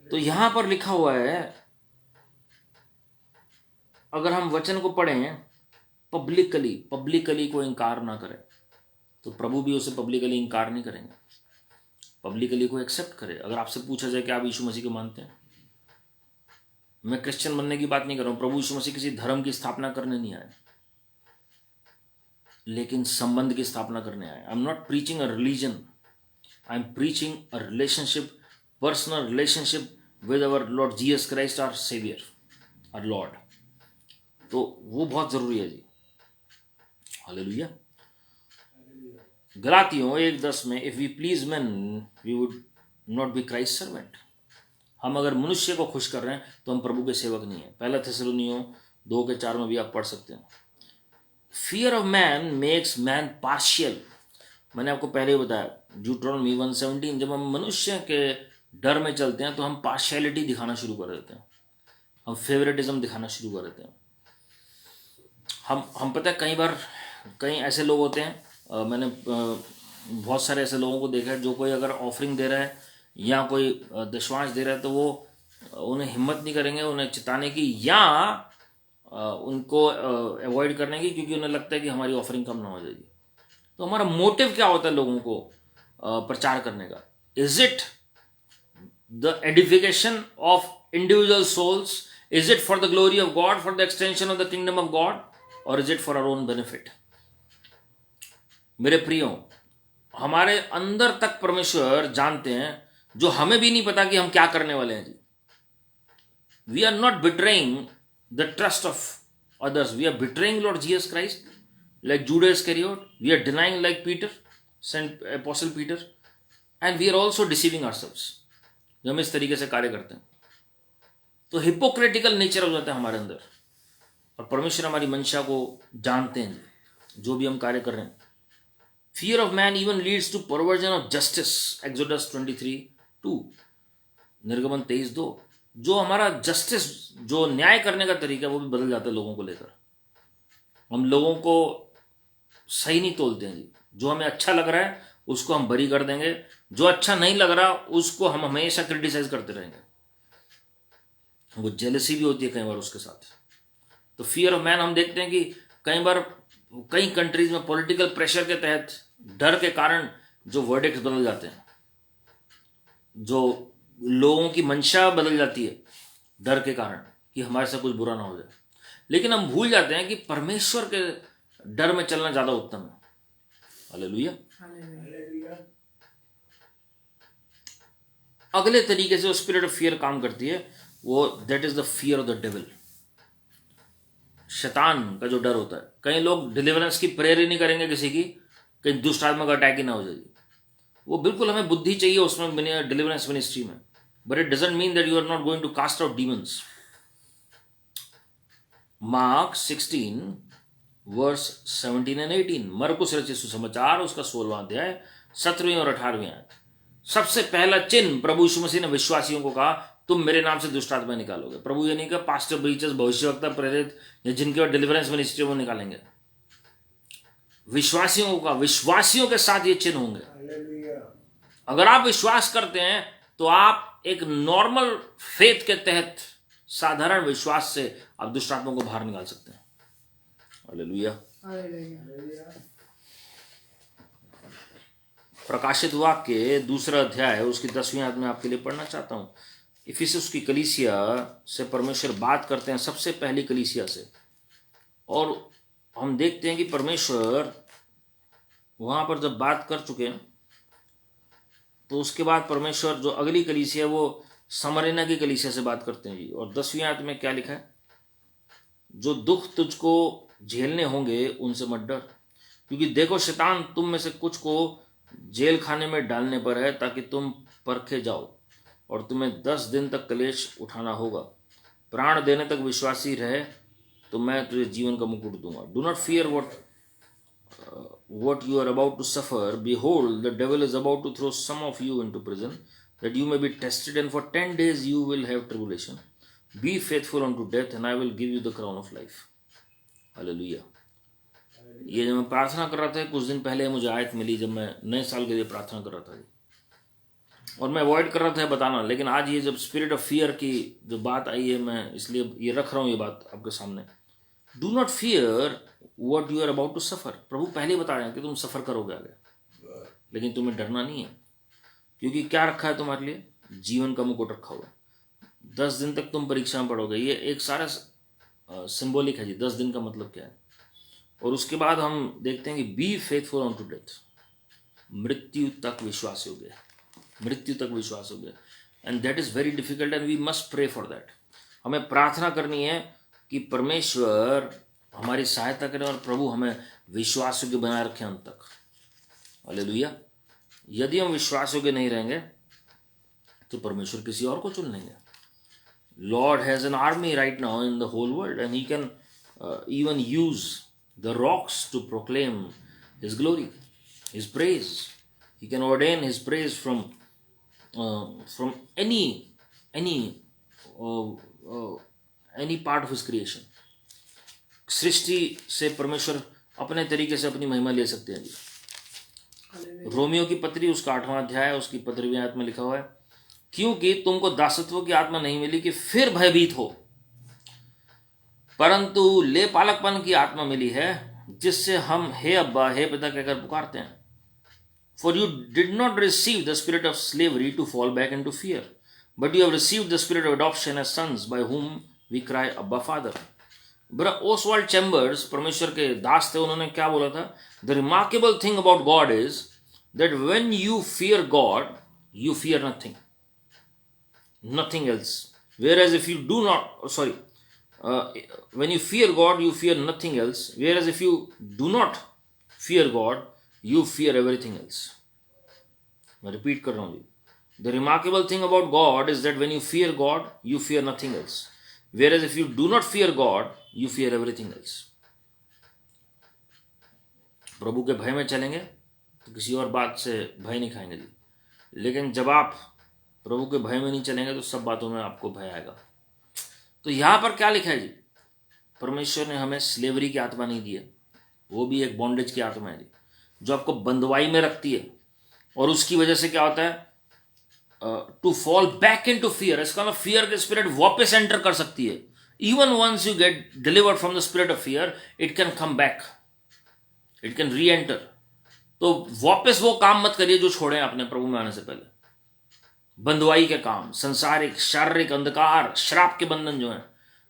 तो यहां पर लिखा हुआ है, अगर हम वचन को पढ़ें पब्लिकली कोई इनकार ना करे तो प्रभु भी उसे पब्लिकली इनकार नहीं करेंगे। पब्लिकली को एक्सेप्ट करे। अगर आपसे पूछा जाए कि आप यीशु मसीह को मानते हैं, मैं क्रिश्चियन बनने की बात नहीं कर रहा हूँ, प्रभु यीशु मसीह किसी धर्म की स्थापना करने नहीं आए, लेकिन संबंध की स्थापना करने आए। I am not preaching a religion, I am preaching a relationship, personal relationship with our Lord Jesus Christ, our saviour, our Lord. तो वो बहुत जरूरी है जी। हालेलुया। गलातियों 1:10 में, if we please man we would not be Christ servant. हम अगर मनुष्य को खुश कर रहे हैं तो हम प्रभु के सेवक नहीं है। पहला थिस्सलुनीयों 2:4 में भी आप पढ़ सकते हैं। Fear of man makes man partial. मैंने आपको पहले ही बताया ड्यूटरॉनमी 1:17, जब हम मनुष्य के डर में चलते हैं तो हम पार्शियलिटी दिखाना शुरू कर देते हैं, हम फेवरेटिज्म दिखाना शुरू कर देते हैं। हम पता है कई ऐसे लोग होते हैं, मैंने बहुत सारे ऐसे लोगों को देखा है, जो कोई अगर ऑफरिंग दे रहा है या कोई दशवांश दे रहा है तो वो उन्हें हिम्मत नहीं करेंगे उन्हें चिताने की या उनको अवॉइड करने की, क्योंकि उन्हें लगता है कि हमारी ऑफरिंग कम ना हो जाएगी। तो हमारा मोटिव क्या होता है लोगों को प्रचार करने का? Is it the edification of individual souls? Is it for the glory of God, for the extension of the kingdom of God, और is it for our own benefit? मेरे प्रियो, हमारे अंदर तक परमेश्वर जानते हैं, जो हमें भी नहीं पता कि हम क्या करने वाले हैं जी। We are not betraying the trust of others, we are betraying Lord Jesus Christ like Judas Iscariot. We are denying like Peter, Saint Apostle Peter, and we are also deceiving ourselves. जब हम इस तरीके से कार्य करते हैं तो हिपोक्रेटिकल नेचर हो जाता है हमारे अंदर, और परमेश्वर हमारी मंशा को जानते हैं जो भी हम कार्य कर रहे हैं। Fear of man even leads to perversion of justice, Exodus 23:2, निर्गमन 23:2। जो हमारा जस्टिस, जो न्याय करने का तरीका है, वो भी बदल जाता है लोगों को लेकर। हम लोगों को सही नहीं तोलते हैं जी। जो हमें अच्छा लग रहा है उसको हम बरी कर देंगे, जो अच्छा नहीं लग रहा उसको हम हमेशा क्रिटिसाइज करते रहेंगे। वो जेलसी भी होती है कई बार उसके साथ। तो फियर ऑफ मैन हम देखते हैं कि कई बार कई कंट्रीज में पॉलिटिकल प्रेशर के तहत, डर के कारण जो वर्डिक्ट बदल जाते हैं, जो लोगों की मंशा बदल जाती है डर के कारण कि हमारे साथ कुछ बुरा ना हो जाए। लेकिन हम भूल जाते हैं कि परमेश्वर के डर में चलना ज्यादा उत्तम है। हालेलुया। अगले तरीके से स्पिरिट ऑफ फियर काम करती है, वो that is the fear of the devil. शैतान का जो डर होता है। कई लोग डिलीवरेंस की प्रेयर ही नहीं करेंगे किसी की, कहीं दुष्ट आत्मा का अटैक ही ना हो जाएगी। वो बिल्कुल, हमें बुद्धि चाहिए उसमें डिलीवरेंस मिनिस्ट्री में, but it doesn't mean that you are not going to cast out demons. Mark 16:17-18, मरकुस रचित सुसमाचार उसका 16वां अध्याय 17वीं और 18वीं आयत। सबसे पहला चिन्ह प्रभु यीशु मसीह ने विश्वासियों को कहा, तुम मेरे नाम से दुष्ट आत्मा निकालोगे। प्रभु ये नहीं कहा पास्टर, ब्रीचर्स, भविष्यवक्ता, प्रेरित या जिनके बाद डिलीवरेंस मिनिस्ट्री वो निकालेंगे। विश्वासियों का, विश्वासियों के साथ ये चिन्ह होंगे। अगर आप विश्वास करते हैं तो आप एक नॉर्मल फेथ के तहत, साधारण विश्वास से आप दुष्ट आत्मा को बाहर निकाल सकते हैं। हालेलुया। प्रकाशित वाक्य 2 अध्याय उसकी 10वीं आयत में आपके लिए पढ़ना चाहता हूं। इफिसुस की कलीसिया से परमेश्वर बात करते हैं, सबसे पहली कलीसिया से, और हम देखते हैं कि परमेश्वर वहां पर जब बात कर चुके हैं तो उसके बाद परमेश्वर जो अगली कलीसिया वो समरेना की कलीसिया से बात करते हैं जी। और 10वीं आयत में क्या लिखा है? जो दुख तुझको झेलने होंगे उनसे मत डर, क्योंकि देखो शैतान तुम में से कुछ को जेल खाने में डालने पर है, ताकि तुम परखे जाओ, और तुम्हें 10 दिन तक कलेश उठाना होगा। प्राण देने तक विश्वासी रहे तो मैं तुझे जीवन का मुकुट दूंगा। Do not fear what you are about to suffer. Behold, the devil is about to throw some of you into prison, that you may be tested, and for 10 days you will have tribulation. Be faithful unto death, and I will give you the crown of life. Hallelujah. ये जब मैं प्रार्थना कर रहा था कुछ दिन पहले, मुझे आयत मिली जब मैं नए साल के लिए प्रार्थना कर रहा था, और मैं अवॉइड कर रहा था बताना, लेकिन आज ये जब स्पिरिट ऑफ फियर की जो बात आई है, मैं इसलिए ये रख रहा हूँ ये बात आपके सामने। Do not fear what you are about to suffer. प्रभु पहले बता रहे हैं कि तुम सफर करोगे आगे, लेकिन तुम्हें डरना नहीं है, क्योंकि क्या रखा है तुम्हारे लिए? जीवन का मुकुट रखा हुआ है। 10 दिन तक तुम परीक्षा में पढ़ोगे, ये एक सारा सिंबॉलिक है जी। 10 दिन का मतलब क्या है? और उसके बाद हम देखते हैं कि be faithful on to death, मृत्यु तक विश्वास योग्य, मृत्यु तक विश्वास योग्य। And that is very difficult and we must pray for that. हमें प्रार्थना करनी है कि परमेश्वर हमारी सहायता करें और प्रभु हमें विश्वास योग्य बनाए रखें अंत तक। हालेलुया। यदि हम विश्वास योग्य नहीं रहेंगे तो परमेश्वर किसी और को चुन लेंगे। Lord has an army right now in the whole world and he can even use the rocks to proclaim his glory, his praise. He can ordain his praise from any part of his creation. सृष्टि से परमेश्वर अपने तरीके से अपनी महिमा ले सकते हैं जी। रोमियो की पत्री उसका 8वां अध्याय उसकी 15वीं आयत में लिखा हुआ है, क्योंकि तुमको दासत्व की आत्मा नहीं मिली कि फिर भयभीत हो, परंतु ले पालकपन की आत्मा मिली है, जिससे हम हे अब्बा हे पिता कहकर पुकारते हैं। For you did not receive the spirit of slavery to fall back into fear, but you have received the spirit of adoption as sons, by whom we cry Abba Father. Oswald chambers परमेश्वर के दास थे, उन्होंने क्या बोला था? The remarkable thing about God is that when you fear God, you fear nothing else. Whereas if you do not, when you fear God, you fear nothing else. Whereas if you do not fear God, you fear everything else. मैं रिपीट कर रहा हूँ जी। The remarkable thing about God is that when you fear God, you fear nothing else. Whereas if you do not fear God, you fear everything else. प्रभु के भय में चलेंगे तो किसी और बात से भय नहीं खाएंगे जी। लेकिन जब आप प्रभु के भय में नहीं चलेंगे तो सब बातों में आपको भय आएगा। तो यहां पर क्या लिखा है जी? परमेश्वर ने हमें स्लेवरी की आत्मा नहीं दी है, वो भी एक बॉन्डेज की आत्मा है जी, जो आपको बंधुआई में रखती है। और उसकी वजह से क्या होता है? To fall back into fear. इसका मतलब फियर के स्पिरिट वापस एंटर कर सकती है। Even once you get delivered from the spirit of fear, it can come back, it can reenter. तो वापस वो काम मत करिए जो छोड़े आपने प्रभु में आने से पहले। बंधुआई के काम, संसारिक शारीरिक अंधकार, श्राप के बंधन जो है,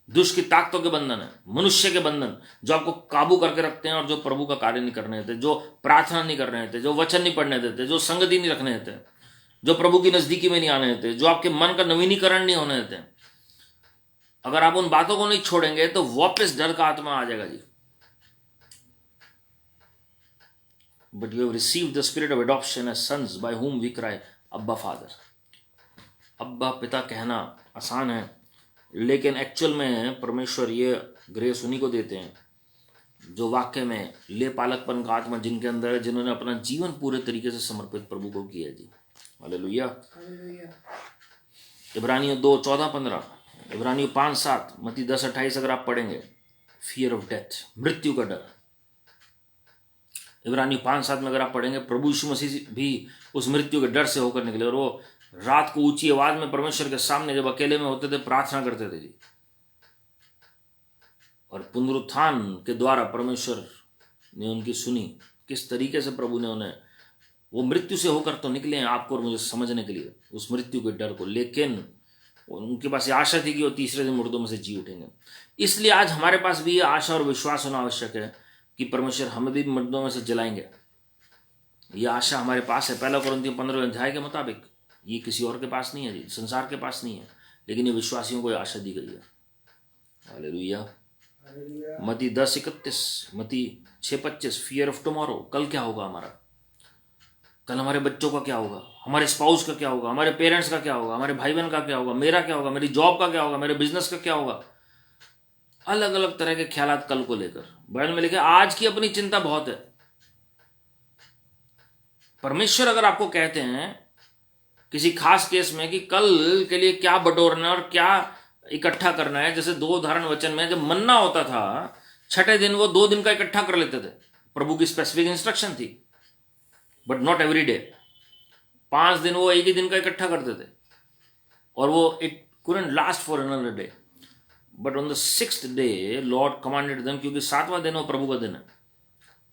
दुष्ट की ताकतों के बंधन है, मनुष्य के बंधन जो आपको काबू करके रखते हैं और जो प्रभु का कार्य नहीं करने देते, जो प्रार्थना नहीं करने देते, जो वचन नहीं पढ़ने देते, जो संगति नहीं रखने देते, जो प्रभु की नजदीकी में नहीं आने देते, जो आपके मन का नवीनीकरण नहीं होने देते। अगर आप उन बातों को नहीं छोड़ेंगे तो वापस डर का आत्मा आ जाएगा जी। But you have received the spirit of adoption as sons, by whom we cry Abba Father. अब्बा पिता कहना आसान है, लेकिन एक्चुअल में परमेश्वर ये ग्रेस उन्हीं को देते हैं जो वाक्य में ले पालकपन का आत्मा जिनके अंदर है, जिन्होंने अपना जीवन पूरे तरीके से समर्पित प्रभु को किया जी। हालेलुया। इब्रानियों 2:14-15, इब्रानियों 5:7, मत्ती 10:28 अगर आप पढ़ेंगे, फियर ऑफ डेथ, मृत्यु का डर। इब्रानियों 5:7 में अगर आप पढ़ेंगे, प्रभु यीशु मसीह भी उस मृत्यु के डर से होकर निकले और वो रात को ऊंची आवाज में परमेश्वर के सामने जब अकेले में होते थे प्रार्थना करते थे जी। और पुनरुत्थान के द्वारा परमेश्वर ने उनकी सुनी। किस तरीके से प्रभु ने उन्हें, वो मृत्यु से होकर तो निकले हैं आपको और मुझे समझने के लिए उस मृत्यु के डर को, लेकिन उनके पास ये आशा थी कि वो तीसरे दिन मुर्दों में से जी उठेंगे। इसलिए आज हमारे पास भी ये आशा और विश्वास होना आवश्यक है कि परमेश्वर हमें भी मुर्दों में से जलाएंगे। ये आशा हमारे पास है। 1 कुरिन्थियों 15 अध्याय के मुताबिक ये किसी और के पास नहीं है जी, संसार के पास नहीं है, लेकिन ये विश्वासियों को आशा दी गई है। हालेलुया। मत्ती 10:31, मत्ती 6:25, फियर ऑफ टुमारो, कल क्या होगा हमारा, कल हमारे बच्चों का क्या होगा, हमारे स्पाउस का क्या होगा, हमारे पेरेंट्स का क्या होगा, हमारे भाई बहन का क्या होगा, मेरा क्या होगा, मेरी जॉब का क्या होगा, मेरे बिजनेस का क्या होगा। अलग अलग तरह के ख्यालात कल को लेकर बाइबल में लिखे। आज की अपनी चिंता बहुत है। परमेश्वर अगर आपको कहते हैं किसी खास केस में कि कल के लिए क्या बटोरना और क्या इकट्ठा करना है, जैसे 2 उदाहरण वचन में जब मन्ना होता था 6ठे दिन वो 2 दिन का इकट्ठा कर लेते थे, प्रभु की स्पेसिफिक इंस्ट्रक्शन थी, बट नॉट एवरी डे। 5 दिन वो एक ही दिन का इकट्ठा करते थे और वो it couldn't last for another day, but on the 6th day Lord commanded them, क्योंकि 7वां दिन वो प्रभु का दिन है,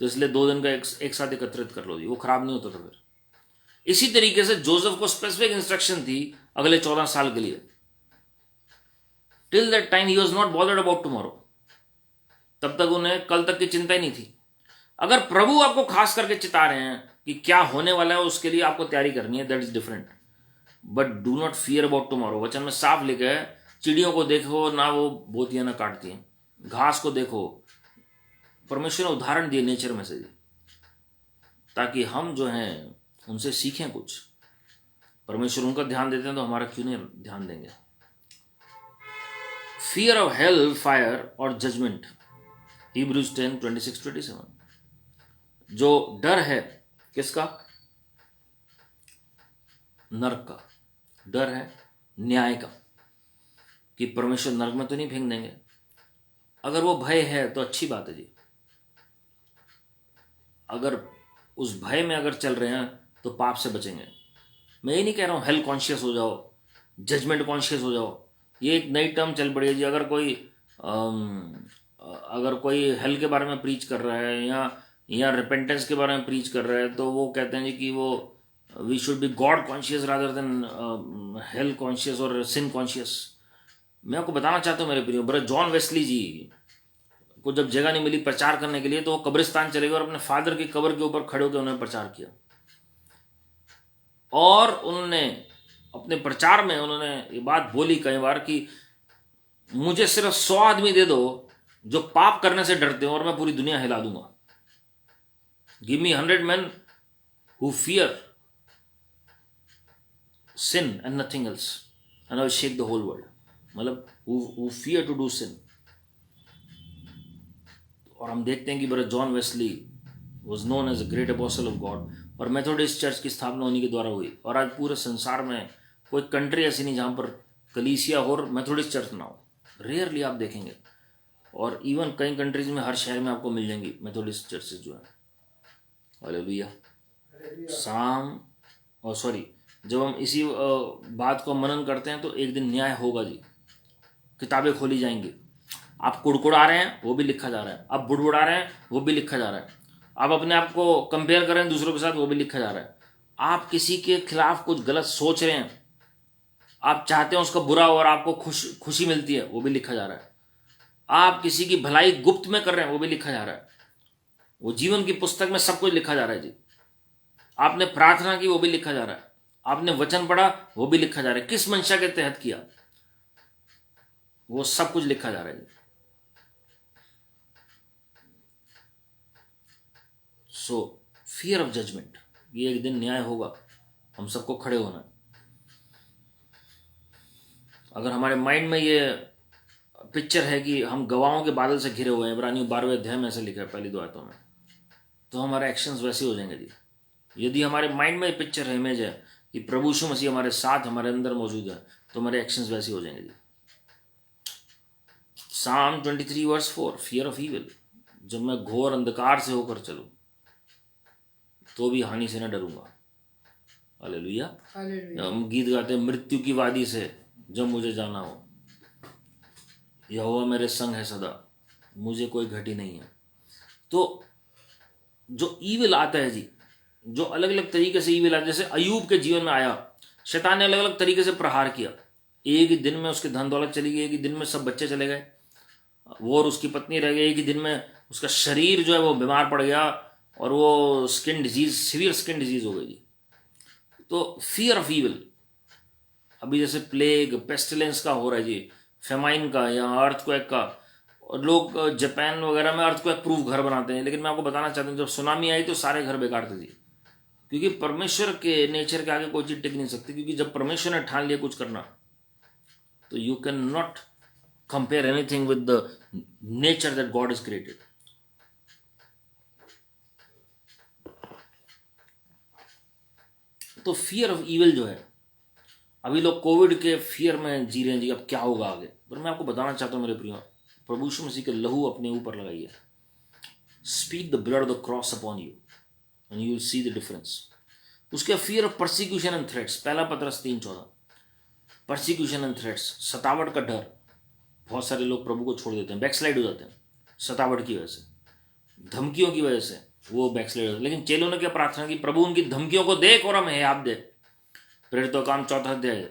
तो इसलिए 2 दिन का एक साथ एकत्रित कर लो जी, वो खराब नहीं होता था फिर। इसी तरीके से जोसेफ को स्पेसिफिक इंस्ट्रक्शन थी अगले 14 साल के लिए। Till that time he was not bothered about tomorrow. तब तक उन्हें कल तक की चिंता ही नहीं थी। अगर प्रभु आपको खास करके चिता रहे हैं कि क्या होने वाला है, उसके लिए आपको तैयारी करनी है, that is different. But do not fear about tomorrow. वचन में साफ लिखा है, चिड़ियों को देखो ना, वो बोतियां ना काटती हैं, घास को देखो। परमेश्वर ने उदाहरण दिए नेचर में से, ताकि हम जो हैं उनसे सीखें कुछ। परमेश्वर उनका ध्यान देते हैं तो हमारा क्यों नहीं ध्यान देंगे। फियर ऑफ हेल फायर और जजमेंट, Hebrews 10:26-27। जो डर है किसका? नरक का। डर है न्याय का, कि परमेश्वर नरक में तो नहीं फेंक देंगे। अगर वो भय है तो अच्छी बात है जी। अगर उस भय में अगर चल रहे हैं तो पाप से बचेंगे। मैं ये नहीं कह रहा हूँ हेल कॉन्शियस हो जाओ, जजमेंट कॉन्शियस हो जाओ। ये एक नई टर्म चल पड़ी है जी। अगर कोई हेल के बारे में प्रीच कर रहा है या रिपेंटेंस के बारे में प्रीच कर रहा है, तो वो कहते हैं जी कि वो we should be God conscious rather than hell conscious और सिन कॉन्शियस। मैं आपको बताना चाहता हूँ मेरे प्रियो, ब्रदर जॉन वेस्ली जी को जब जगह नहीं मिली प्रचार करने के लिए, तो वो कब्रिस्तान चले गए और अपने फादर की कब्र के ऊपर खड़े होकर उन्होंने प्रचार किया। और उन्होंने अपने प्रचार में उन्होंने ये बात बोली कई बार कि मुझे सिर्फ 100 आदमी दे दो जो पाप करने से डरते हो और मैं पूरी दुनिया हिला दूंगा। Give me 100 men who fear sin and nothing else and I will shake the whole world। मतलब who fear to do sin। और हम देखते हैं कि brother John Wesley was known as a great apostle of God, और मेथोडिस्ट चर्च की स्थापना उन्हीं के द्वारा हुई। और आज पूरे संसार में कोई कंट्री ऐसी नहीं जहां पर कलीसिया हो और मेथोडिस्ट चर्च ना हो। रेयरली आप देखेंगे। और इवन कई कंट्रीज में हर शहर में आपको मिल जाएंगी मेथोडिस्ट चर्चेज जो है। हालेलुया। जब हम इसी बात को मनन करते हैं तो एक दिन न्याय होगा जी। किताबें खोली जाएंगी। आप कुड़कुड़ा रहे हैं वो भी लिखा जा रहा है, आप बुड़बुड़ा रहे हैं वो भी लिखा जा रहा है, आप अपने आप को कंपेयर कर रहे हैं दूसरों के साथ वो भी लिखा जा रहा है, आप किसी के खिलाफ कुछ गलत सोच रहे हैं, आप चाहते हैं उसका बुरा हो और आपको खुशी मिलती है वो भी लिखा जा रहा है, आप किसी की भलाई गुप्त में कर रहे हैं वो भी लिखा जा रहा है। वो जीवन की पुस्तक में सब कुछ लिखा जा रहा है जी। आपने प्रार्थना की वो भी लिखा जा रहा है, आपने वचन पढ़ा वो भी लिखा जा रहा है, किस मंशा के तहत किया वो सब कुछ लिखा जा रहा है। सो फियर ऑफ जजमेंट, ये एक दिन न्याय होगा, हम सबको खड़े होना है। अगर हमारे माइंड में ये पिक्चर है कि हम गवाहों के बादल से घिरे हुए हैं, इब्रानियों 12वें अध्याय में ऐसे लिखा है पहली 2 आयतों में, तो हमारे एक्शंस वैसे हो जाएंगे जी। यदि हमारे माइंड में पिक्चर है, इमेज है कि प्रभु यीशु मसीह हमारे साथ हमारे अंदर मौजूद है, तो हमारे एक्शंस वैसे हो जाएंगे जी। Psalm 23:4, फियर ऑफ ईविल, जब मैं घोर अंधकार से होकर चलूं तो भी हानि से न डरूंगा। हालेलुया। हम गीत गाते हैं, मृत्यु की वादी से जब मुझे जाना हो, यहोवा मेरे संग है सदा, मुझे कोई घटी नहीं है। तो जो ईविल आता है जी, जो अलग अलग तरीके से ईविल आता है, जैसे अयूब के जीवन में आया, शैतान ने अलग अलग तरीके से प्रहार किया। एक ही दिन में उसकी धन दौलत चली गई, एक ही दिन में सब बच्चे चले गए, वो और उसकी पत्नी रह गई, एक ही दिन में उसका शरीर जो है वो बीमार पड़ गया और वो skin disease, severe skin disease हो गई। तो फियर ऑफ ईविल, अभी जैसे प्लेग, पेस्टिलेंस का हो रहा है जी, फेमाइन का या अर्थक्वेक का, और लोग जापान वगैरह में अर्थक्वेक प्रूफ घर बनाते हैं। लेकिन मैं आपको बताना चाहता हूँ, जब सुनामी आई तो सारे घर बेकार थे जी, क्योंकि परमेश्वर के नेचर के आगे कोई चीज टिक नहीं सकती। क्योंकि जब परमेश्वर ने ठान लिया कुछ करना, तो you can not compare anything with the nature that God is created. तो फियर ऑफ ईविल जो है, अभी लोग कोविड के फियर में जी रहे हैं जी, अब क्या होगा आगे। पर मैं आपको बताना चाहता हूँ मेरे प्रियो, प्रभु यीशु मसीह के लहू अपने ऊपर लगाइए। Speak the blood of the cross upon you and you will see the difference. उसके fear of persecution and threats, पहला पत्रस 3:14। परसिक्यूशन एंड थ्रेट्स, सतावट का डर। बहुत सारे लोग प्रभु को छोड़ देते हैं, बैकस्लाइड हो जाते हैं सतावट की वजह से, धमकियों की वजह से, वो बैकस्लाइडर। लेकिन चेलों ने क्या प्रार्थना की? प्रभु उनकी धमकियों को देख और हमें आप दे। प्रेरितों का काम 4 अध्याय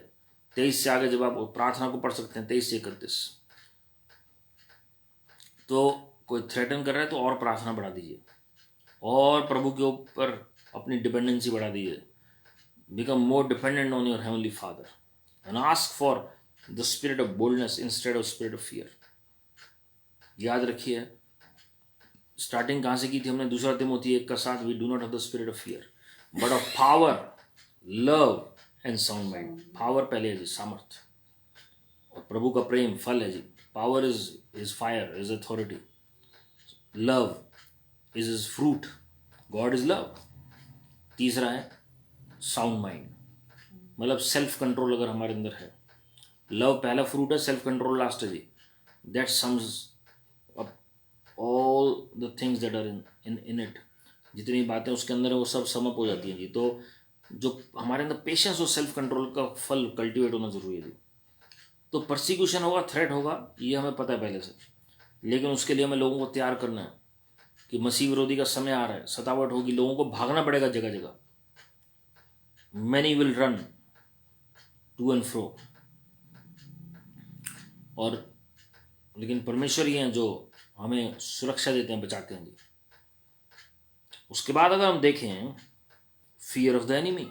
23 से आगे जब आप प्रार्थना को पढ़ सकते हैं, 23 से 31। तो कोई थ्रेटन कर रहा है तो और प्रार्थना बढ़ा दीजिए, और प्रभु के ऊपर अपनी डिपेंडेंसी बढ़ा दीजिए। Become more dependent on your heavenly Father and ask for the spirit of boldness instead of spirit of fear. याद रखिए स्टार्टिंग कहाँ से की थी हमने? 2 Timothy 1:7, we do not have the spirit of fear but of power, love and sound mind. Power पहले है जी, सामर्थ, और प्रभु का प्रेम फल है जी। Power is fire, is authority. Love is is fruit, God is love. तीसरा है साउंड माइंड, मतलब सेल्फ कंट्रोल अगर हमारे अंदर है। लव पहला फ्रूट है, सेल्फ कंट्रोल लास्ट है जी। That sums up all the things that are in it. जितनी बातें उसके अंदर है वो सब समअप हो जाती हैं जी। तो जो हमारे अंदर पेशेंस और सेल्फ कंट्रोल का फल कल्टीवेट होना जरूरी है जी। तो परसिक्यूशन होगा, थ्रेट होगा, ये हमें पता है पहले से, लेकिन उसके लिए हमें लोगों को तैयार करना है कि मसीह विरोधी का समय आ रहा है, सतावट होगी, लोगों को भागना पड़ेगा जगह जगह। Many will run to and fro, और लेकिन परमेश्वर ही हैं जो हमें सुरक्षा देते हैं, बचाते हैं जी। उसके बाद अगर हम देखें फियर ऑफ द एनिमी,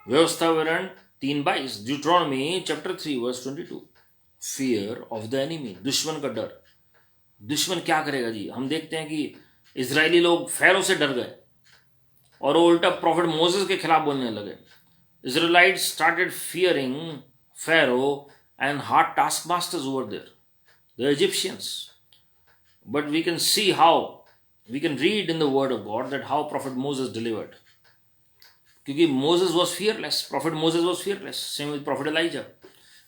व्यवस्था विवरण 3:22, Deuteronomy chapter 3 verse 22। Fear of the enemy, दुश्मन का डर। दुश्मन क्या करेगा जी? हम देखते हैं कि इजरायली लोग फैरो से डर गए और वो उल्टा प्रॉफिट मोसेस के खिलाफ बोलने लगे। Israelites started fearing Pharaoh and hard taskmasters over there, the Egyptians. But we can see how, we can read in the word of God that how prophet Moses delivered. क्योंकि Moses was fearless, prophet Moses was fearless, same with prophet Elijah.